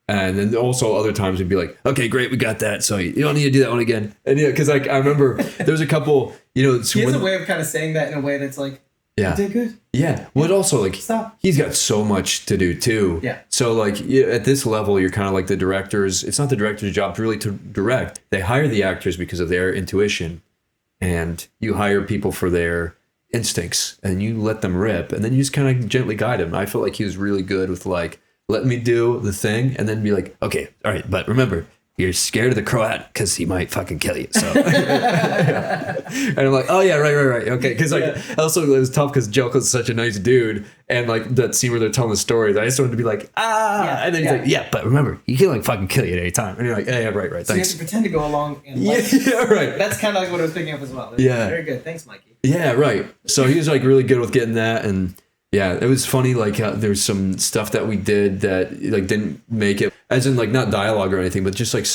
And then also other times he'd be like, "Okay, great, we got that. So you don't need to do that one again." And because like I remember there was a couple, he has a way of kind of saying that in a way that's like, "You did good." Yeah. Well, it also like stop. He's got so much to do too. Yeah. So like at this level, you're kind of like the directors. It's not the director's job really to direct. They hire the actors because of their intuition, and you hire people for their instincts, and you let them rip, and then you just kind of gently guide them. I felt like he was really good with like, let me do the thing and then be like, "Okay, all right, but remember, you're scared of the Croat because he might fucking kill you." So, and I'm like, "Oh yeah, right, okay." Because like, also it was tough because Jelko's such a nice dude, and like that scene where they're telling the stories, I just wanted to be like, and then he's like, "Yeah, but remember, he can like fucking kill you at any time." And you're like, "Yeah, right, so thanks." you have to pretend to go along and right. That's kind of like what I was picking up as well. Very good, thanks, Mikey. Yeah, right. So he was like really good with getting that. And yeah, it was funny, like there's some stuff that we did that like didn't make it, as in like not dialogue or anything, but just like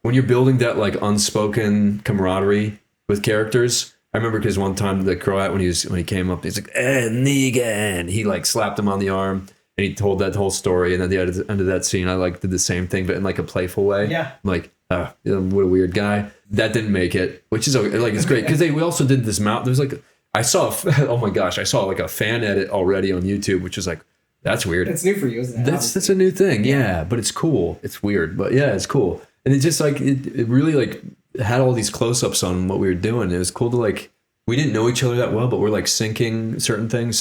when you're building that like unspoken camaraderie with characters. I remember because one time the Croat, when he came up, he's like, Negan. He like slapped him on the arm and he told that whole story. And at the end of that scene, I like did the same thing, but in like a playful way. Yeah. I'm like, what a weird guy. That didn't make it, which is like, it's great. Because we also did this mount. There's like, I saw like a fan edit already on YouTube, which is like, that's weird. It's new for you, isn't it? That's a new thing. Yeah, but it's cool. It's weird, but yeah, it's cool. And it's just like, it really like had all these close-ups on what we were doing. It was cool to like, we didn't know each other that well, but we're like syncing certain things.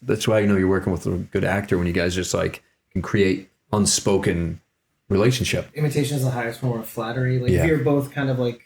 That's why you're working with a good actor, when you guys just like can create unspoken relationship. Imitation is the highest form of flattery. Like if you're both kind of like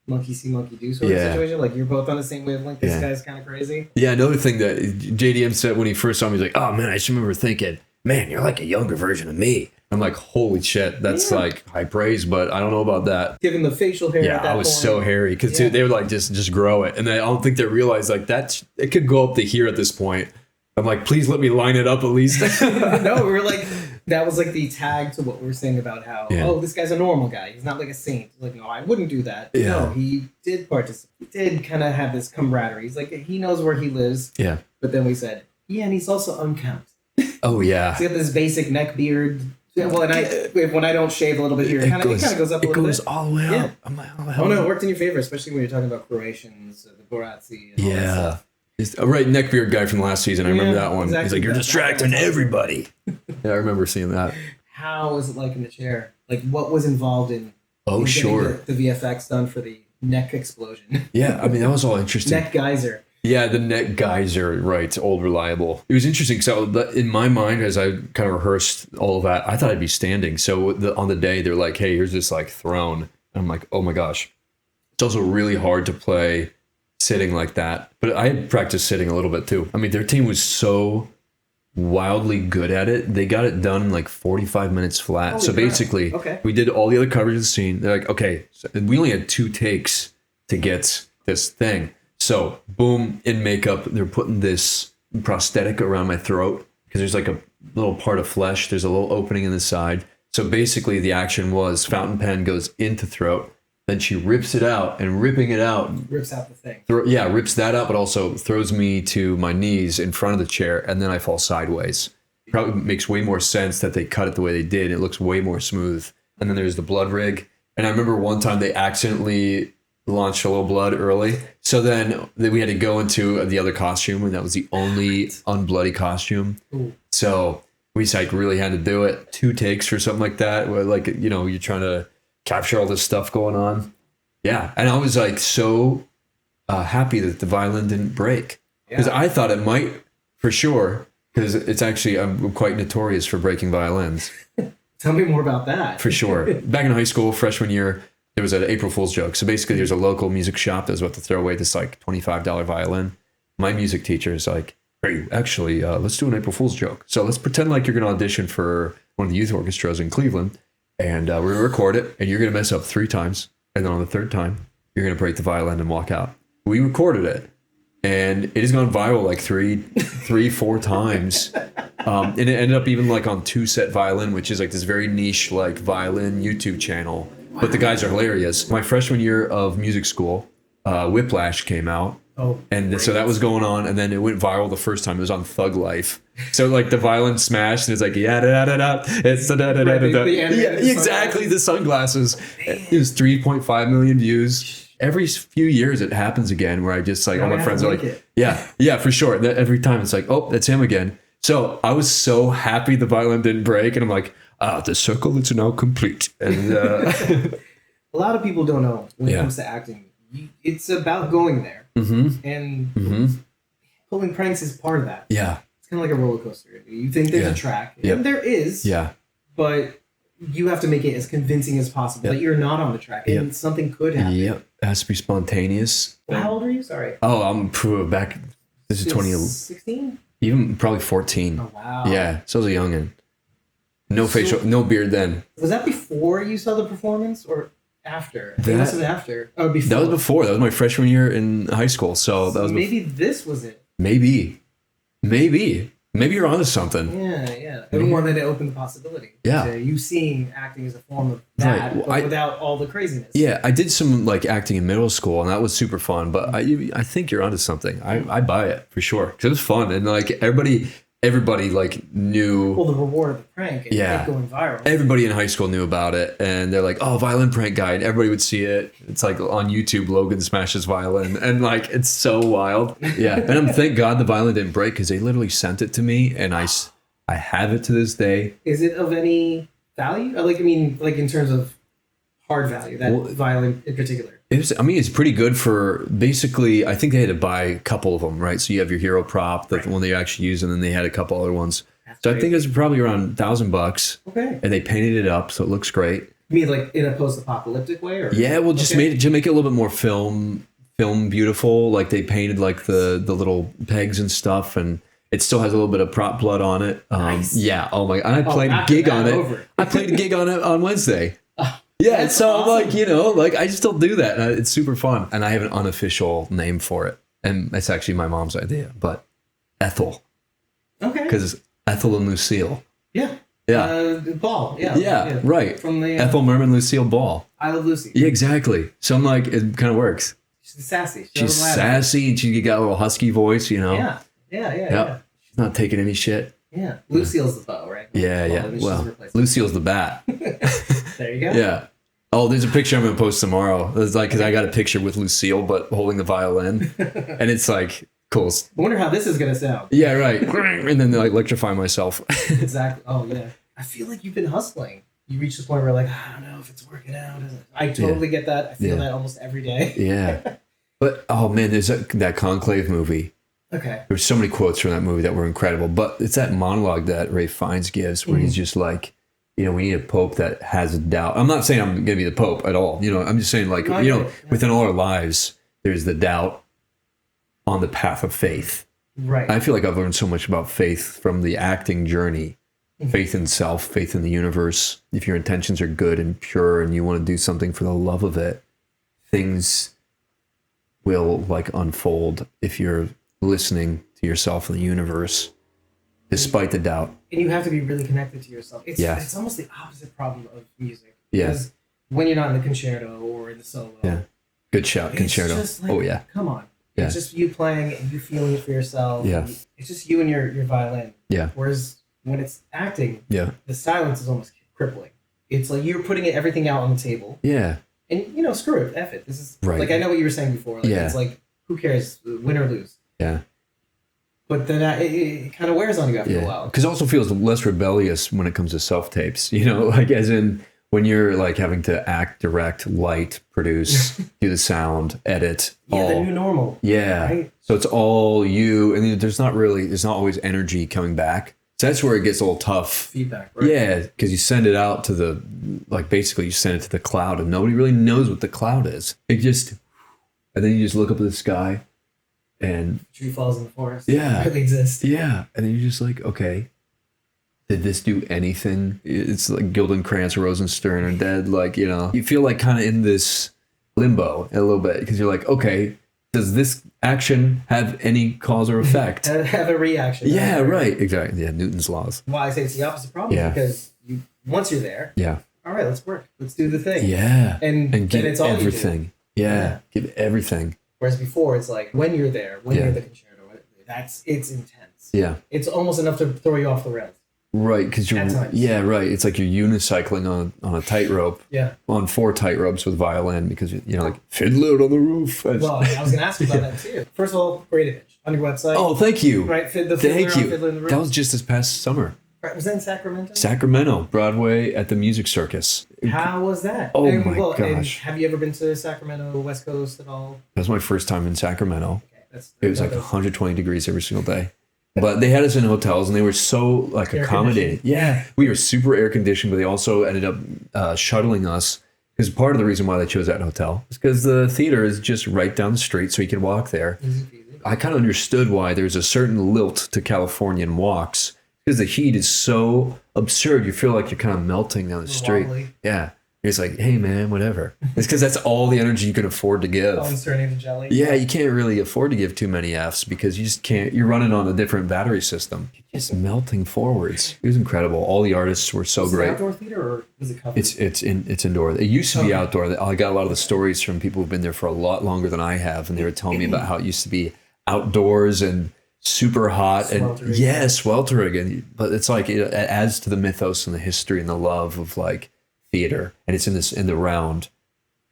monkey see, monkey do sort of situation. Like you're both on the same wavelength. This guy's kind of crazy. Yeah, another thing that JDM said when he first saw me, he's like, "Oh man, I just remember thinking, man, you're like a younger version of me." I'm like, holy shit, that's like high praise, but I don't know about that. Given the facial hair. Yeah, I was so hairy because they were like, just grow it. And I don't think they realized like it could go up to here at this point. I'm like, please let me line it up at least. No, we were like, that was like the tag to what we were saying about how, this guy's a normal guy. He's not like a saint. Like, no, I wouldn't do that. Yeah. No, he did participate. He did kind of have this camaraderie. He's like, he knows where he lives. Yeah. But then we said, and he's also unkempt. Oh, yeah. He's got this basic neck beard. Well, and when I don't shave a little bit here, it kind of goes up a little bit. It goes all the way up. I'm like, oh, no, it worked in your favor, especially when you're talking about Croatians, the Boratsi. And all that stuff. Right, neckbeard guy from last season. I remember that one. Exactly. He's like, "You're distracting everybody." Yeah, I remember seeing that. How was it like in the chair? Like, what was involved in sure the VFX done for the neck explosion? Yeah, I mean, that was all interesting. Neck geyser. Yeah, the neck geyser, right? Old Reliable. It was interesting. So in my mind, as I kind of rehearsed all of that, I thought I'd be standing. So on the day, they're like, "Hey, here's this like throne." And I'm like, "Oh my gosh!" It's also really hard to play sitting like that. But I had practiced sitting a little bit too. I mean, their team was so wildly good at it. They got it done in like 45 minutes flat. Holy so crap. basically, Okay. we did all the other coverage of the scene. They're like, "Okay," so we only had 2 takes to get this thing. So boom, in makeup, they're putting this prosthetic around my throat because there's like a little part of flesh. There's a little opening in the side. So basically the action was fountain pen goes into throat. Then she rips it out, and ripping it out, Rips out the thing. rips that out, but also throws me to my knees in front of the chair, and then I fall sideways. Probably makes way more sense that they cut it the way they did. It looks way more smooth. And then there's the blood rig. And I remember one time they accidentally launched a little blood early. So then we had to go into the other costume, and that was the only unbloody costume. Ooh. So we like really had to do it. 2 takes or something like that, where like, you know, you're trying to capture all this stuff going on. Yeah. And I was like so happy that the violin didn't break, because I thought it might for sure, because it's actually, I'm quite notorious for breaking violins. Tell me more about that. For sure. Back in high school, freshman year, there was an April Fool's joke. So basically there's a local music shop that was about to throw away this like $25 violin. My music teacher is like, "Hey, actually, let's do an April Fool's joke. So let's pretend like you're going to audition for one of the youth orchestras in Cleveland, and we're going to record it, and you're going to mess up 3 times. And then on the 3rd time, you're going to break the violin and walk out." We recorded it, and it has gone viral like 4 times. And it ended up even like on 2 Set Violin, which is like this very niche like violin YouTube channel. But the guys are hilarious. My freshman year of music school, Whiplash came out. Oh, and so that was going on, and then it went viral the first time. It was on Thug Life. So like the violin smashed, and it's like yeah da da da da. It's da da da da da. Yeah, exactly. The sunglasses. It was 3.5 million views. Every few years it happens again, where I just like all my friends are like, yeah, for sure. Every time it's like, oh, that's him again. So I was so happy the violin didn't break, and I'm like, the circle is now complete. And a lot of people don't know when it comes to acting. It's about going there, and pulling pranks is part of that. Yeah, it's kind of like a roller coaster. You think there's a track, and there is. Yeah, but you have to make it as convincing as possible that you're not on the track, and something could happen. Yep, it has to be spontaneous. How old are you? Sorry. Oh, I'm back. This is 2016. Even probably 14. Oh wow. Yeah, so I was a youngin. No facial, no beard then. Was that before you saw the performance or after? I think That this was after. Oh, before. That was before. That was my freshman year in high school. So that was maybe this was it. Maybe you're onto something. Yeah. I wanted to open the possibility. Yeah. To you seeing acting as a form of that, Well, but without all the craziness. Yeah, I did some like acting in middle school, and that was super fun. But I think you're onto something. I buy it for sure, because it was fun, and like everybody like knew. Well, the reward of the prank and it going viral. Everybody in high school knew about it, and they're like, "Oh, violin prank guy," and everybody would see it. It's like on YouTube, Logan smashes violin, and like it's so wild. Yeah, and thank God the violin didn't break, because they literally sent it to me, and I have it to this day. Is it of any value? Like in terms of hard value, that violin in particular. It's pretty good for basically. I think they had to buy a couple of them, right? So you have your hero prop, the one they actually use, and then they had a couple other ones. So I think it's probably around $1,000. Okay. And they painted it up, so it looks great. You mean like in a post-apocalyptic way, or just make it a little bit more film beautiful. Like they painted like the little pegs and stuff, and it still has a little bit of prop blood on it. Nice. Yeah. Oh my! And I played a gig on it. I played a gig on it on Wednesday. Yeah, that's so awesome. I'm like, I still do that. It's super fun. And I have an unofficial name for it. And it's actually my mom's idea, but Ethel. Okay. Because Ethel and Lucille. Yeah. Ball. Yeah. Yeah, right. From the Ethel Merman, Lucille Ball. I Love Lucy. Yeah, exactly. So I'm like, it kind of works. She's sassy. She's sassy, and she got a little husky voice, you know? Yeah. She's not taking any shit. Yeah. Lucille's the bow, right? Yeah. Well, Lucille's the bat. There you go. Yeah. Oh, there's a picture I'm going to post tomorrow. It's like, because I got a picture with Lucille, but holding the violin. And it's like, cool. I wonder how this is going to sound. Yeah, right. And then like electrify myself. Exactly. Oh, yeah. I feel like you've been hustling. You reach the point where like, I don't know if it's working out. I totally get that. I feel that almost every day. Yeah. But oh man, there's that Conclave movie. Okay. There's so many quotes from that movie that were incredible. But it's that monologue that Ray Fiennes gives where he's just like, we need a pope that has a doubt. I'm not saying I'm going to be the pope at all. I'm just saying like, within all our lives, there's the doubt on the path of faith. Right. I feel like I've learned so much about faith from the acting journey. Faith in self, faith in the universe. If your intentions are good and pure and you want to do something for the love of it, things will like unfold if you're listening to yourself and the universe, despite the doubt. And you have to be really connected to yourself. It's almost the opposite problem of music. Yeah. Because when you're not in the concerto or in the solo. Yeah. Good shout, concerto. Just like, oh yeah. Come on. Yeah. It's just you playing and you feeling it for yourself. Yeah. It's just you and your violin. Yeah. Whereas when it's acting, Yeah. the silence is almost crippling. It's like you're putting everything out on the table. Yeah. And screw it, F it. This is Right. like I know what you were saying before. Like, Yeah. It's like who cares, win or lose. Yeah. But then it kind of wears on you after a while. Because it also feels less rebellious when it comes to self tapes. Like as in when you're like having to act, direct, light, produce, do the sound, edit. The new normal. Yeah. Right? So it's all you, and there's not always energy coming back. So that's where it gets a little tough. Feedback, right? Yeah, because you send it out to basically you send it to the cloud and nobody really knows what the cloud is. And then you just look up at the sky and... Tree falls in the forest. Yeah. It really exists. Yeah. And then you're just like, okay, did this do anything? It's like Guildenkrantz, Rosenstern are dead. Like, you feel like kind of in this limbo a little bit because you're like, okay, does this action have any cause or effect? Have a reaction. Yeah, right. Exactly. Yeah, Newton's laws. Why I say it's the opposite problem because once you're there, all right, let's work. Let's do the thing. Yeah. And give it's all everything. Yeah. Give everything. Whereas before, it's like when you're there, when you're the concerto, it's intense. Yeah. It's almost enough to throw you off the rails. Right, because you're right. It's like you're unicycling on a tightrope. Yeah. On 4 tightropes with violin because like fiddler on the roof. Well, I was going to ask you about that too. First of all, great image on your website. Oh, thank you. Right, thank you. Fiddler in the Roof. That was just this past summer. Right, was that in Sacramento? Sacramento, Broadway at the Music Circus. How was that? Oh my gosh! And have you ever been to Sacramento, West Coast at all? That was my first time in Sacramento. Okay, it was like 120 degrees every single day. But they had us in hotels and they were so like accommodating. Yeah. We were super air conditioned, but they also ended up shuttling us because part of the reason why they chose that hotel is because the theater is just right down the street so you can walk there. Easy peasy. I kind of understood why there's a certain lilt to Californian walks because the heat is so absurd. You feel like you're kind of melting down the street. Wobbly. Yeah. It's like, hey man, whatever. It's because that's all the energy you can afford to give. Turning to jelly. Yeah, you can't really afford to give too many Fs because you just can't. You're running on a different battery system. You're just melting forwards. It was incredible. All the artists were so great. Is it outdoor theater or was it covered? It's indoor. It used to be outdoor. I got a lot of the stories from people who've been there for a lot longer than I have, and they were telling me about how it used to be outdoors and super hot and sweltering. But it's like it adds to the mythos and the history and the love of like theater, and it's in the round,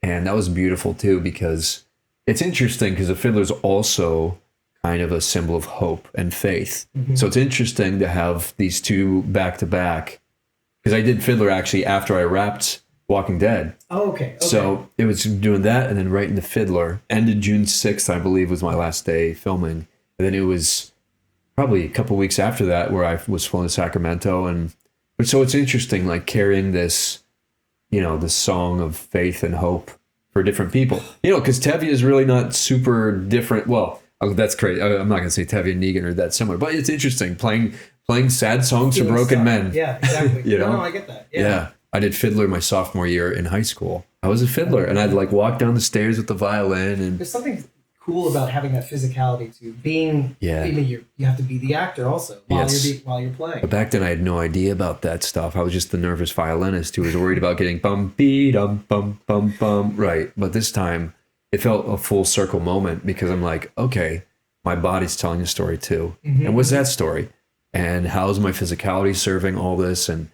and that was beautiful too because it's interesting because the fiddler's also kind of a symbol of hope and faith. Mm-hmm. So it's interesting to have these two back to back because I did fiddler actually after I wrapped Walking Dead. Oh, okay. So it was doing that and then right into fiddler. Ended June 6th, I believe, was my last day filming, and then it was probably a couple weeks after that where I was flown to Sacramento, but so it's interesting like carrying this. The song of faith and hope for different people. Because Tevye is really not super different. Well, that's crazy. I'm not going to say Tevye and Negan are that similar, but it's interesting playing sad songs for broken men. Yeah, exactly. No, I get that. Yeah. I did fiddler my sophomore year in high school. I was a fiddler, and I'd like walk down the stairs with the violin. And there's something cool about having that physicality to being. Yeah. You have to be the actor also while you're playing. But back then I had no idea about that stuff. I was just the nervous violinist who was worried about getting bum bee dum bum bum bum right. But this time it felt a full circle moment because I'm like, okay, my body's telling a story too. Mm-hmm. And what's that story? And how's my physicality serving all this and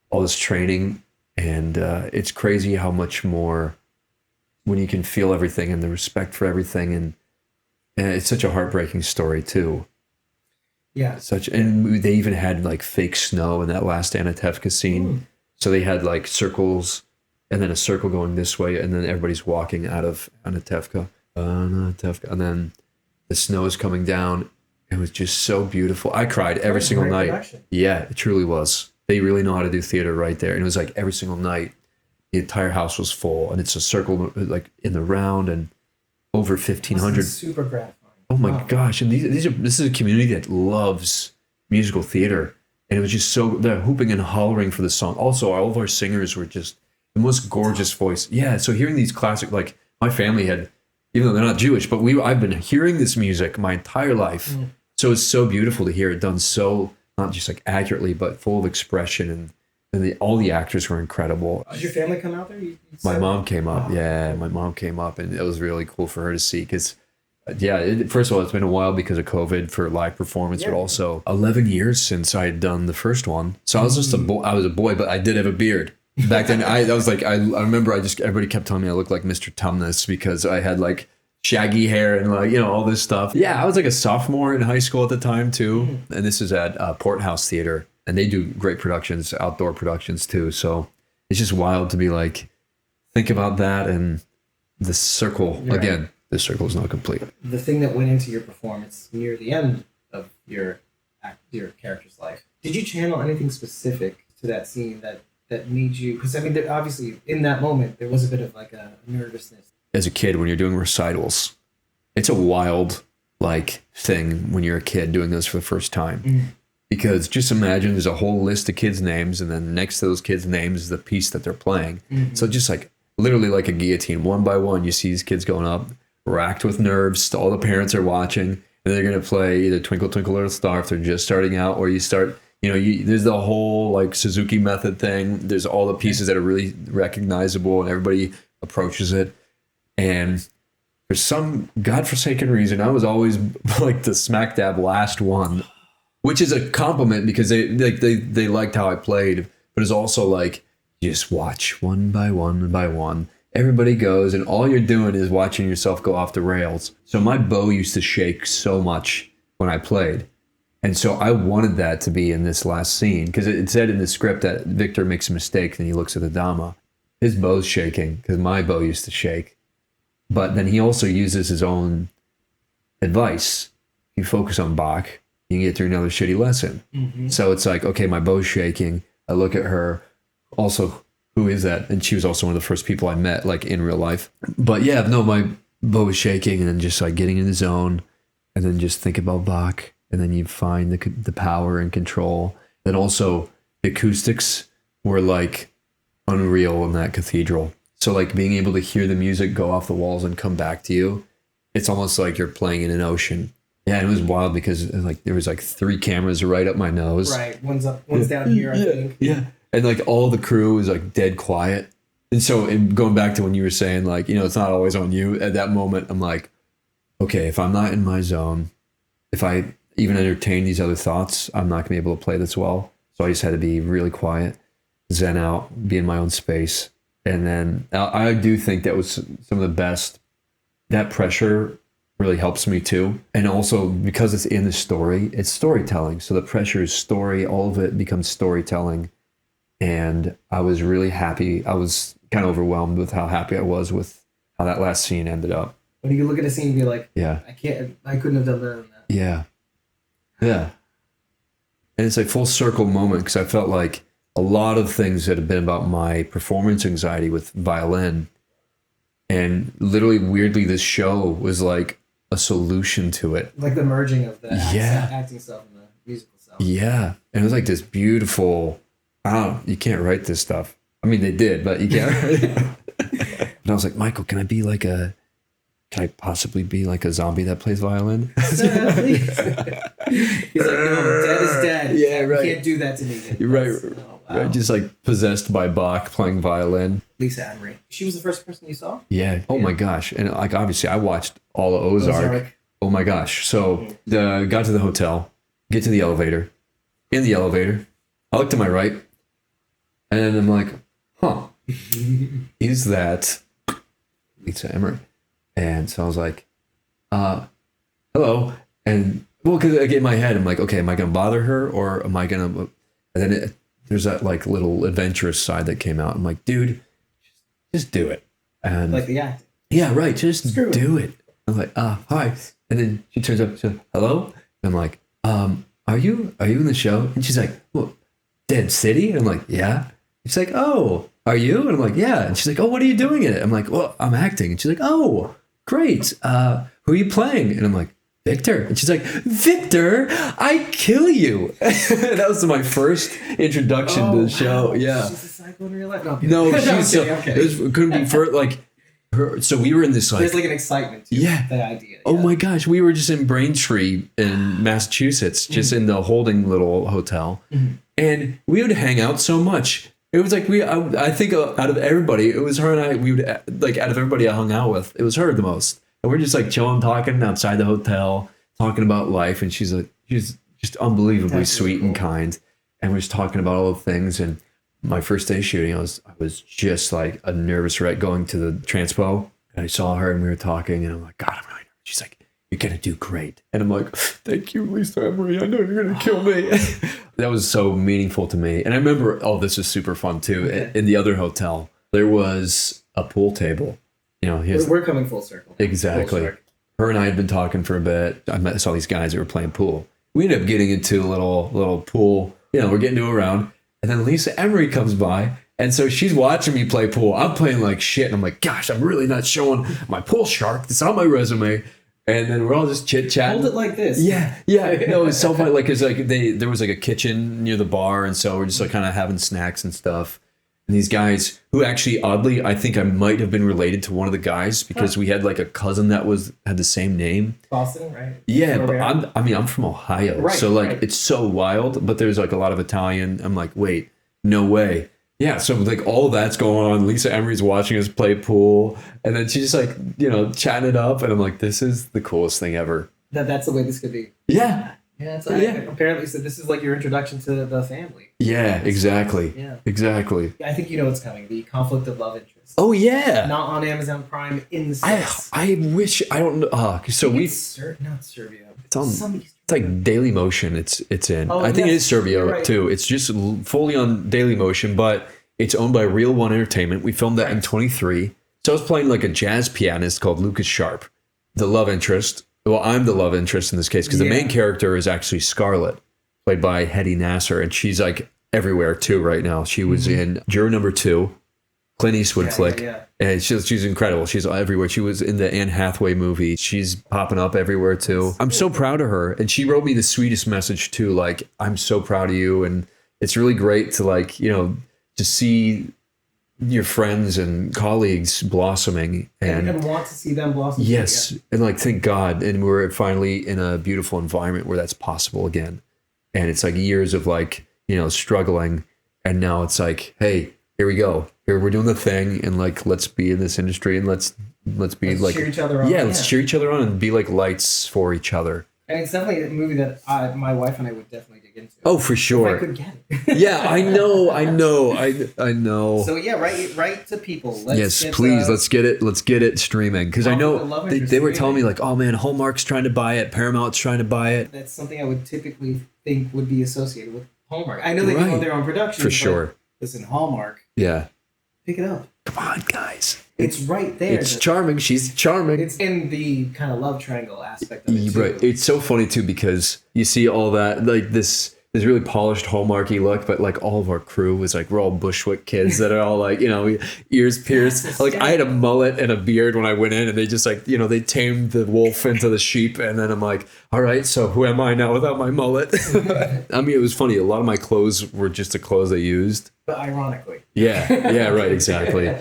all this training? And it's crazy how much more when you can feel everything and the respect for everything and it's such a heartbreaking story too. Yeah. And they even had like fake snow in that last Anatevka scene. So they had like circles and then a circle going this way and then everybody's walking out of Anatevka. Not tough guy. And then the snow is coming down. It was just so beautiful. I cried every single night. Production. Yeah, it truly was. They really know how to do theater right there. And it was like every single night, the entire house was full, and it's a circle like in the round and over 1,500. Super gratifying. Oh my Wow. gosh! And this is a community that loves musical theater, and it was just so they're hooping and hollering for the song. Also, all of our singers were just the most gorgeous voice. Yeah. So hearing these classic, like my family had, even though they're not Jewish, but I've been hearing this music my entire life. So it's so beautiful to hear it done so not just like accurately, but full of expression, and all the actors were incredible. Did your family come out there? My mom came up. Yeah, my mom came up, and it was really cool for her to see because. First of all, it's been a while because of COVID for live performance, but also 11 years since I had done the first one. So I was just a boy. I was a boy, but I did have a beard back then. I was like, I remember everybody kept telling me I looked like Mr. Tumnus because I had like shaggy hair and like, all this stuff. Yeah, I was like a sophomore in high school at the time too. And this is at Porthouse Theater, and they do great productions, outdoor productions too. So it's just wild to be like, think about that and the circle again. The circle is not complete. The thing that went into your performance near the end of your character's life, did you channel anything specific to that scene that made you? Because I mean, obviously in that moment there was a bit of like a nervousness. As a kid, when you're doing recitals, it's a wild like thing when you're a kid doing those for the first time. Because just imagine there's a whole list of kids' names, and then next to those kids' names is the piece that they're playing. So just like literally like a guillotine, one by one, you see these kids going up. Racked with nerves. All the parents are watching, and they're going to play either Twinkle Twinkle Little Star if they're just starting out, or you start, there's the whole like Suzuki method thing. There's all the pieces that are really recognizable, and everybody approaches it. And for some godforsaken reason, I was always like the smack dab last one, which is a compliment because they liked how I played, but it's also like, just watch one by one by one. Everybody goes, and all you're doing is watching yourself go off the rails. So my bow used to shake so much when I played. And so I wanted that to be in this last scene, because it said in the script that Victor makes a mistake, and he looks at the Dama. His bow's shaking, because my bow used to shake. But then he also uses his own advice. You focus on Bach, you can get through another shitty lesson. So it's like, okay, my bow's shaking. I look at her. Also, who is that? And she was also one of the first people I met, like in real life. But yeah, no, my bow was shaking, and then just like getting in the zone, and then just think about Bach, and then you find the power and control. And also the acoustics were like unreal in that cathedral. So like being able to hear the music go off the walls and come back to you, it's almost like you're playing in an ocean. Yeah, it was wild because like there was like 3 cameras right up my nose. Right, one's up, one's down here, I think. Yeah. And like all the crew was like dead quiet. And so going back to when you were saying like, it's not always on you. At that moment, I'm like, okay, if I'm not in my zone, if I even entertain these other thoughts, I'm not gonna be able to play this well. So I just had to be really quiet, zen out, be in my own space. And then I do think that was some of the best. That pressure really helps me too. And also because it's in the story, it's storytelling. So the pressure is story, all of it becomes storytelling. And I was really happy. I was kind of overwhelmed with how happy I was with how that last scene ended up. When you look at a scene and be like, yeah, I couldn't have done better than that. Yeah. Yeah. And it's a full circle moment, because I felt like a lot of things that have been about my performance anxiety with violin, and literally weirdly this show was like a solution to it. Like the merging of the acting stuff and the musical stuff. Yeah. And it was like this beautiful, you can't write this stuff. I mean, they did, but you can't write it. And I was like, Michael, can I possibly be like a zombie that plays violin? He's like, no, dead is dead. Yeah, right. You can't do that to me. You're right. Right. Just like possessed by Bach playing violin. Lisa Henry. She was the first person you saw? Yeah. Oh my gosh. And like, obviously I watched all of Ozark. Oh my gosh. So got to the hotel, get to the elevator. In the elevator, I look to my right, and I'm like, huh, is that Lisa Emery? And so I was like, hello. And well, because in my head, I'm like, okay, am I going to bother her, or am I going to, and then there's that like little adventurous side that came out. I'm like, dude, just do it. And like the acting. Yeah, right. Just do it. I'm like, hi. And then she turns up, she's like, hello? And I'm like, are you in the show? And she's like, well, Dead City? And I'm like, yeah. She's like, oh, are you? And I'm like, yeah. And she's like, oh, what are you doing in it? I'm like, well, I'm acting. And she's like, oh, great. Who are you playing? And I'm like, Victor. And she's like, Victor, I kill you. That was my first introduction to the show. Wow. Yeah. She's a psycho in real life. No, she's okay. it couldn't be for like her. So we were in this like, There's like an excitement to the idea. oh my gosh, we were just in Braintree in Massachusetts, just in the holding little hotel, and we would hang out so much. It was like I think out of everybody, it was her and I. We would like out of everybody I hung out with, it was her the most. And we're just like chilling, talking outside the hotel, talking about life. And she's just unbelievably sweet and kind. And we're just talking about all the things. And my first day shooting, I was just like a nervous wreck going to the transpo. And I saw her and we were talking. And I'm like, God, I'm really nervous. She's like, you're going to do great. And I'm like, thank you, Lisa Emery. I know you're going to kill me. That was so meaningful to me. And I remember, this was super fun too. In the other hotel, there was a pool table. You know, we're coming full circle. Exactly. Her and I had been talking for a bit. I saw these guys that were playing pool. We ended up getting into a little pool. You know, we're getting to a round. And then Lisa Emery comes by. And so she's watching me play pool. I'm playing like shit. And I'm like, gosh, I'm really not showing my pool shark. It's on my resume. And then we're all just chit-chatting. Hold it like this. Yeah. No, it's so funny. Like, cause like there was like a kitchen near the bar. And so we're just like kind of having snacks and stuff. And these guys who actually, oddly, I think I might have been related to one of the guys because we had like a cousin that had the same name. Boston, right? Yeah, but I'm from Ohio. Right, so like right. It's so wild, but there's like a lot of Italian. I'm like, wait, no way. Yeah, so like all that's going on. Lisa Emery's watching us play pool. And then she's just like, chatting it up. And I'm like, this is the coolest thing ever. That's the way this could be. Yeah. Yeah, apparently, so this is like your introduction to the family. Yeah, exactly. Yeah. Exactly. I think you know what's coming. The conflict of love interest. Oh, yeah. Not on Amazon Prime, in the States. I wish, I don't know. So we... not Serbia. It's on... It's like Daily Motion. It's in. Oh, I think it is Serbia right. too. It's just fully on Daily Motion, but it's owned by Real One Entertainment. We filmed that in 23. So I was playing like a jazz pianist called Lucas Sharp, the love interest. Well, I'm the love interest in this case because the main character is actually Scarlett, played by Hedy Nasser, and she's like everywhere too right now. She was in Juror Number 2, Clint Eastwood flick, and she's incredible. She's everywhere. She was in the Anne Hathaway movie. She's popping up everywhere too. I'm so proud of her, and she wrote me the sweetest message too. Like, I'm so proud of you, and it's really great to like to see your friends and colleagues blossoming and want to see them blossom. Yes. And like, thank God. And we're finally in a beautiful environment where that's possible again. And it's like years of like, struggling. And now it's like, hey, here we go. Here we're doing the thing. And like, let's be in this industry and let's cheer each other on. Yeah, let's cheer each other on and be like lights for each other. And it's definitely a movie that my wife and I would definitely dig into. Oh, for sure. If I could get it. Yeah, I know. So yeah, right to people. Please, let's get it streaming because I know they were telling me like, oh man, Hallmark's trying to buy it, Paramount's trying to buy it. That's something I would typically think would be associated with Hallmark. I know they do their own production for sure. Listen, Hallmark. Yeah. Pick it up. Come on, guys. It's right there. It's charming. She's charming. It's in the kind of love triangle aspect of it too. Right. It's so funny too because you see all that like this really polished Hallmarky look, but like all of our crew was like we're all Bushwick kids that are all like ears pierced. Like I had a mullet and a beard when I went in, and they just like they tamed the wolf into the sheep, and then I'm like, all right, so who am I now without my mullet? I mean, it was funny. A lot of my clothes were just the clothes I used. But ironically. Yeah, right, exactly.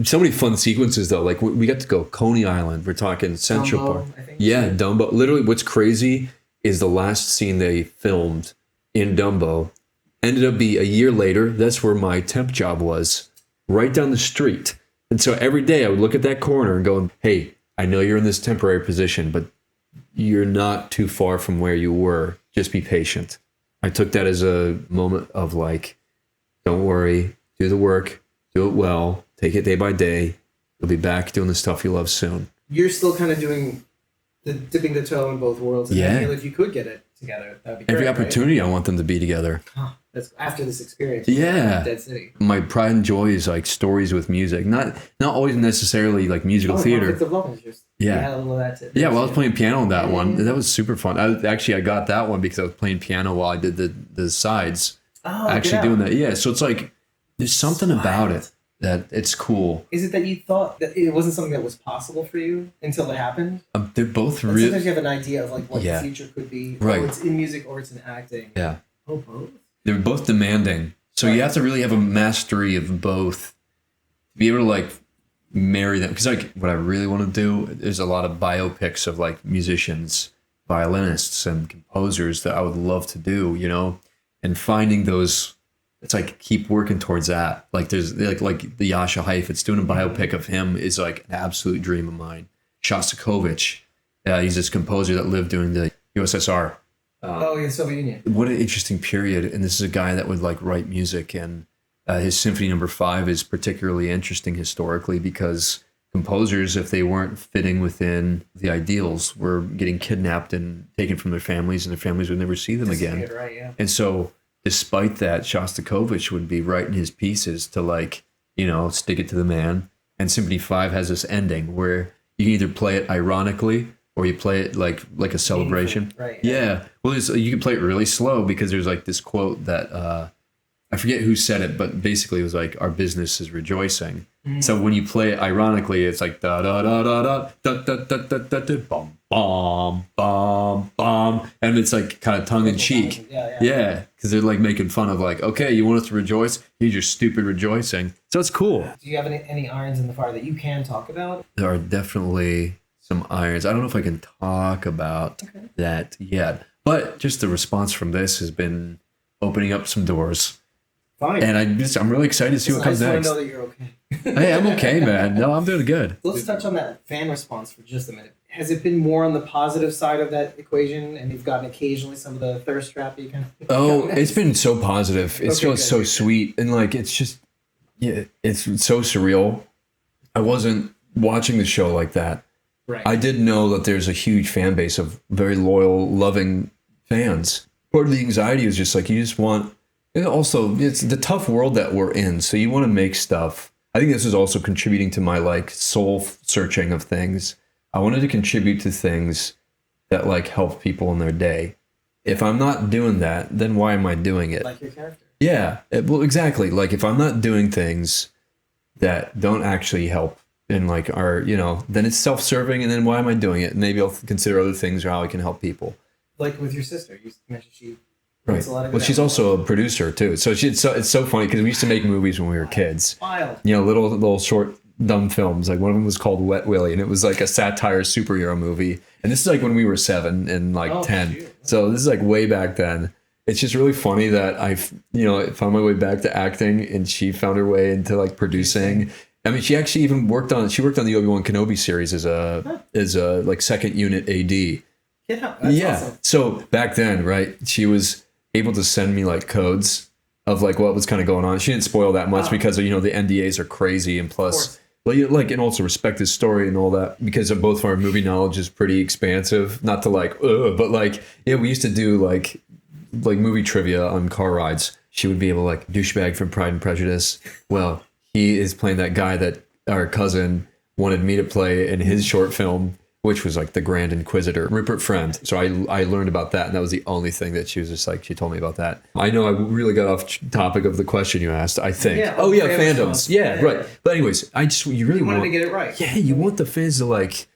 So many fun sequences though. Like we got to go Coney Island. We're talking Central Dumbo, Park. I think. Yeah, Dumbo. Literally, what's crazy is the last scene they filmed in Dumbo ended up being a year later. That's where my temp job was, right down the street. And so every day I would look at that corner and go, hey, I know you're in this temporary position, but you're not too far from where you were. Just be patient. I took that as a moment of like, don't worry, do the work, do it well, take it day by day. You'll be back doing the stuff you love soon. You're still kind of doing dipping the toe in both worlds. And yeah. I feel if you could get it together, that'd be great. Every opportunity, right? I want them to be together. Huh. That's after this experience. Yeah. Dead City. My pride and joy is like stories with music, not always necessarily like musical theater. Conflict of Love is just, Yeah. You had a little of that too. Yeah, well, I was playing piano on that one. Yeah. That was super fun. I got that one because I was playing piano while I did the sides. Oh, actually doing that. Yeah, so it's like there's something about it that it's cool. Is it that you thought that it wasn't something that was possible for you until it happened? They're both Like really. sometimes you have an idea of like what Yeah. the future could be. Right. Or it's in music or it's in acting. Yeah, Oh, both? they're both demanding. So you have to really have a mastery of both to be able to like marry them. Because like what I really want to do, there's a lot of biopics of like musicians, violinists, and composers that I would love to do. You know, and finding those. It's like keep working towards that. Like there's like the Yasha Heifetz doing a biopic of him is like an absolute dream of mine. Shostakovich, he's this composer that lived during the USSR. Soviet Union. What an interesting period. And this is a guy that would like write music, and his Symphony No. 5 is particularly interesting historically because composers, if they weren't fitting within the ideals, were getting kidnapped and taken from their families, and their families would never see them again. Right, yeah. And so despite that, Shostakovich would be writing his pieces to like, you know, stick it to the man. And Symphony 5 has this ending where you can either play it ironically or you play it like a celebration. Right. Yeah. Well, you can play it really slow because there's like this quote that I forget who said it, but basically it was like, our business is rejoicing. So when you play it ironically, it's like da da da da da da da da da da da bum bum bum bum, and it's like kind of tongue in cheek. Yeah, because they're like making fun of like, okay, you want us to rejoice? Here's your stupid rejoicing. So it's cool. Do you have any irons in the fire that you can talk about? There are definitely some irons. I don't know if I can talk about that yet, but just the response from this has been opening up some doors. Fine. And I'm really excited to see what comes next. I just want to know that you're okay. Hey, I'm okay, man. No, I'm doing good. Let's touch on that fan response for just a minute. Has it been more on the positive side of that equation, and you've gotten occasionally some of the thirst trap you kind of? Oh, it's been so positive. It's Okay, so sweet, and like it's just, yeah, it's so surreal. I wasn't watching the show like that. Right. I did know that there's a huge fan base of very loyal, loving fans. Part of the anxiety is just like you just want. And also, it's the tough world that we're in, so you want to make stuff. I think this is also contributing to my like soul searching of things. I wanted to contribute to things that like help people in their day. If I'm not doing that, then why am I doing it? Like your character. Yeah, well, exactly. Like if I'm not doing things that don't actually help in like our, you know, then it's self-serving, and then why am I doing it? Maybe I'll consider other things or how I can help people. Like with your sister, you mentioned she. Right. Well, she's also a producer too. So it's so funny because we used to make movies when we were kids. Wild. You know, little short dumb films. Like one of them was called Wet Willie, and it was like a satire superhero movie. And this is like when we were 7 and like 10. Shoot. So this is like way back then. It's just really funny that I've found my way back to acting, and she found her way into like producing. I mean, she actually even worked on the Obi-Wan Kenobi series as a like second unit AD. Yeah. That's awesome. So back then, right, she was able to send me like codes of like what was kind of going on. She didn't spoil that much because you know the NDAs are crazy, and plus like and also respect his story and all that because of both of our movie knowledge is pretty expansive. Not to like, but like yeah, we used to do like movie trivia on car rides. She would be able to like douchebag from Pride and Prejudice. Well, he is playing that guy that our cousin wanted me to play in his short film, which was like the Grand Inquisitor, Rupert Friend. So I learned about that, and that was the only thing that she was just like, she told me about that. I know I really got off topic of the question you asked, I think. Yeah, fandoms. Yeah, right. But anyways, you really wanted to get it right. Yeah, you want the fans to like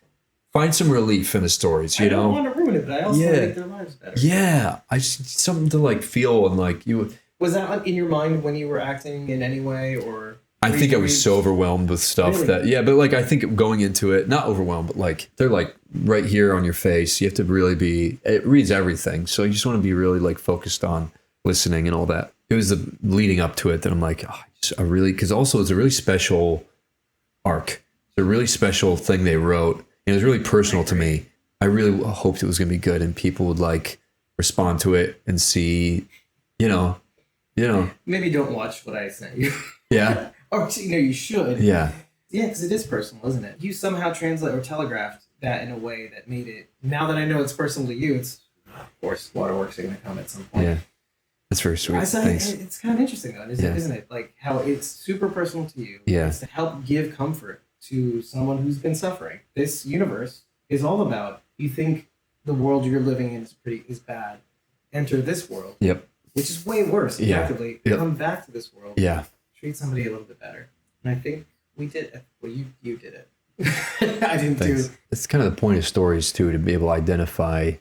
find some relief in the stories, you know? I don't want to ruin it, but I also want to make their lives better. Yeah, I just something to like feel and like you. Was that in your mind when you were acting in any way, or? I think I was so overwhelmed with stuff but like I think going into it, not overwhelmed, but like they're like right here on your face. You have to really it reads everything. So you just want to be really like focused on listening and all that. It was the leading up to it that I'm like, because also it's a really special arc. It's a really special thing they wrote. And it was really personal to me. I really hoped it was going to be good and people would like respond to it and see, you know. Maybe don't watch what I sent you. Yeah. Or, you should. Yeah. Yeah, because it is personal, isn't it? You somehow translate or telegraphed that in a way that made it, now that I know it's personal to you, it's, of course, Waterworks are going to come at some point. Yeah. That's very sweet. Thanks. It's kind of interesting though, isn't it? Like how it's super personal to you. Yeah. It's to help give comfort to someone who's been suffering. This universe is all about, you think the world you're living in is bad. Enter this world. Yep. Which is way worse. Effectively, Yep. come back to this world. Yeah. Treat somebody a little bit better. And I think we did it. Well, you did it. I didn't do it. It's kind of the point of stories too, to be able to identify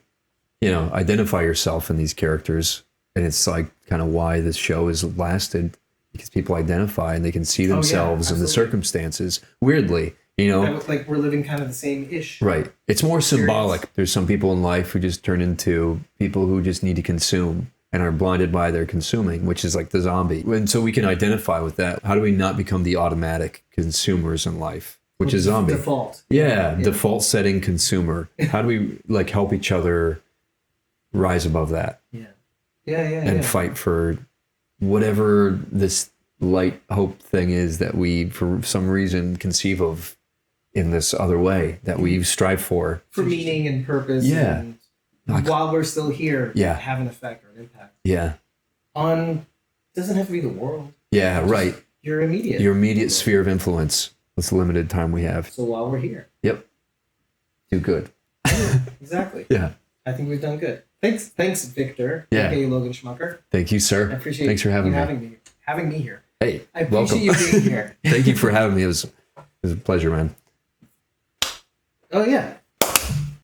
yourself in these characters. And it's like kind of why this show has lasted, because people identify and they can see themselves in the circumstances. Weirdly, like we're living kind of the same ish. Right. It's more symbolic. There's some people in life who just turn into people who just need to consume and are blinded by their consuming, which is like the zombie. And so we can identify with that. How do we not become the automatic consumers in life, which is zombie? Default. Yeah, default setting consumer. How do we like help each other rise above that? Yeah. And fight for whatever this light hope thing is that we, for some reason, conceive of in this other way that we strive for meaning and purpose. Yeah. And while we're still here, have an effect or an impact. Yeah. Doesn't have to be the world. Yeah, right. Your immediate sphere of influence. That's the limited time we have. So while we're here. Yep. Do good. Exactly. Yeah. I think we've done good. Thanks, Victor. Yeah. AKA Logan Schmucker. Thank you, sir. I appreciate Thanks for having me here. Hey, I appreciate you being here. Thank you for having me. It was a pleasure, man. Oh yeah.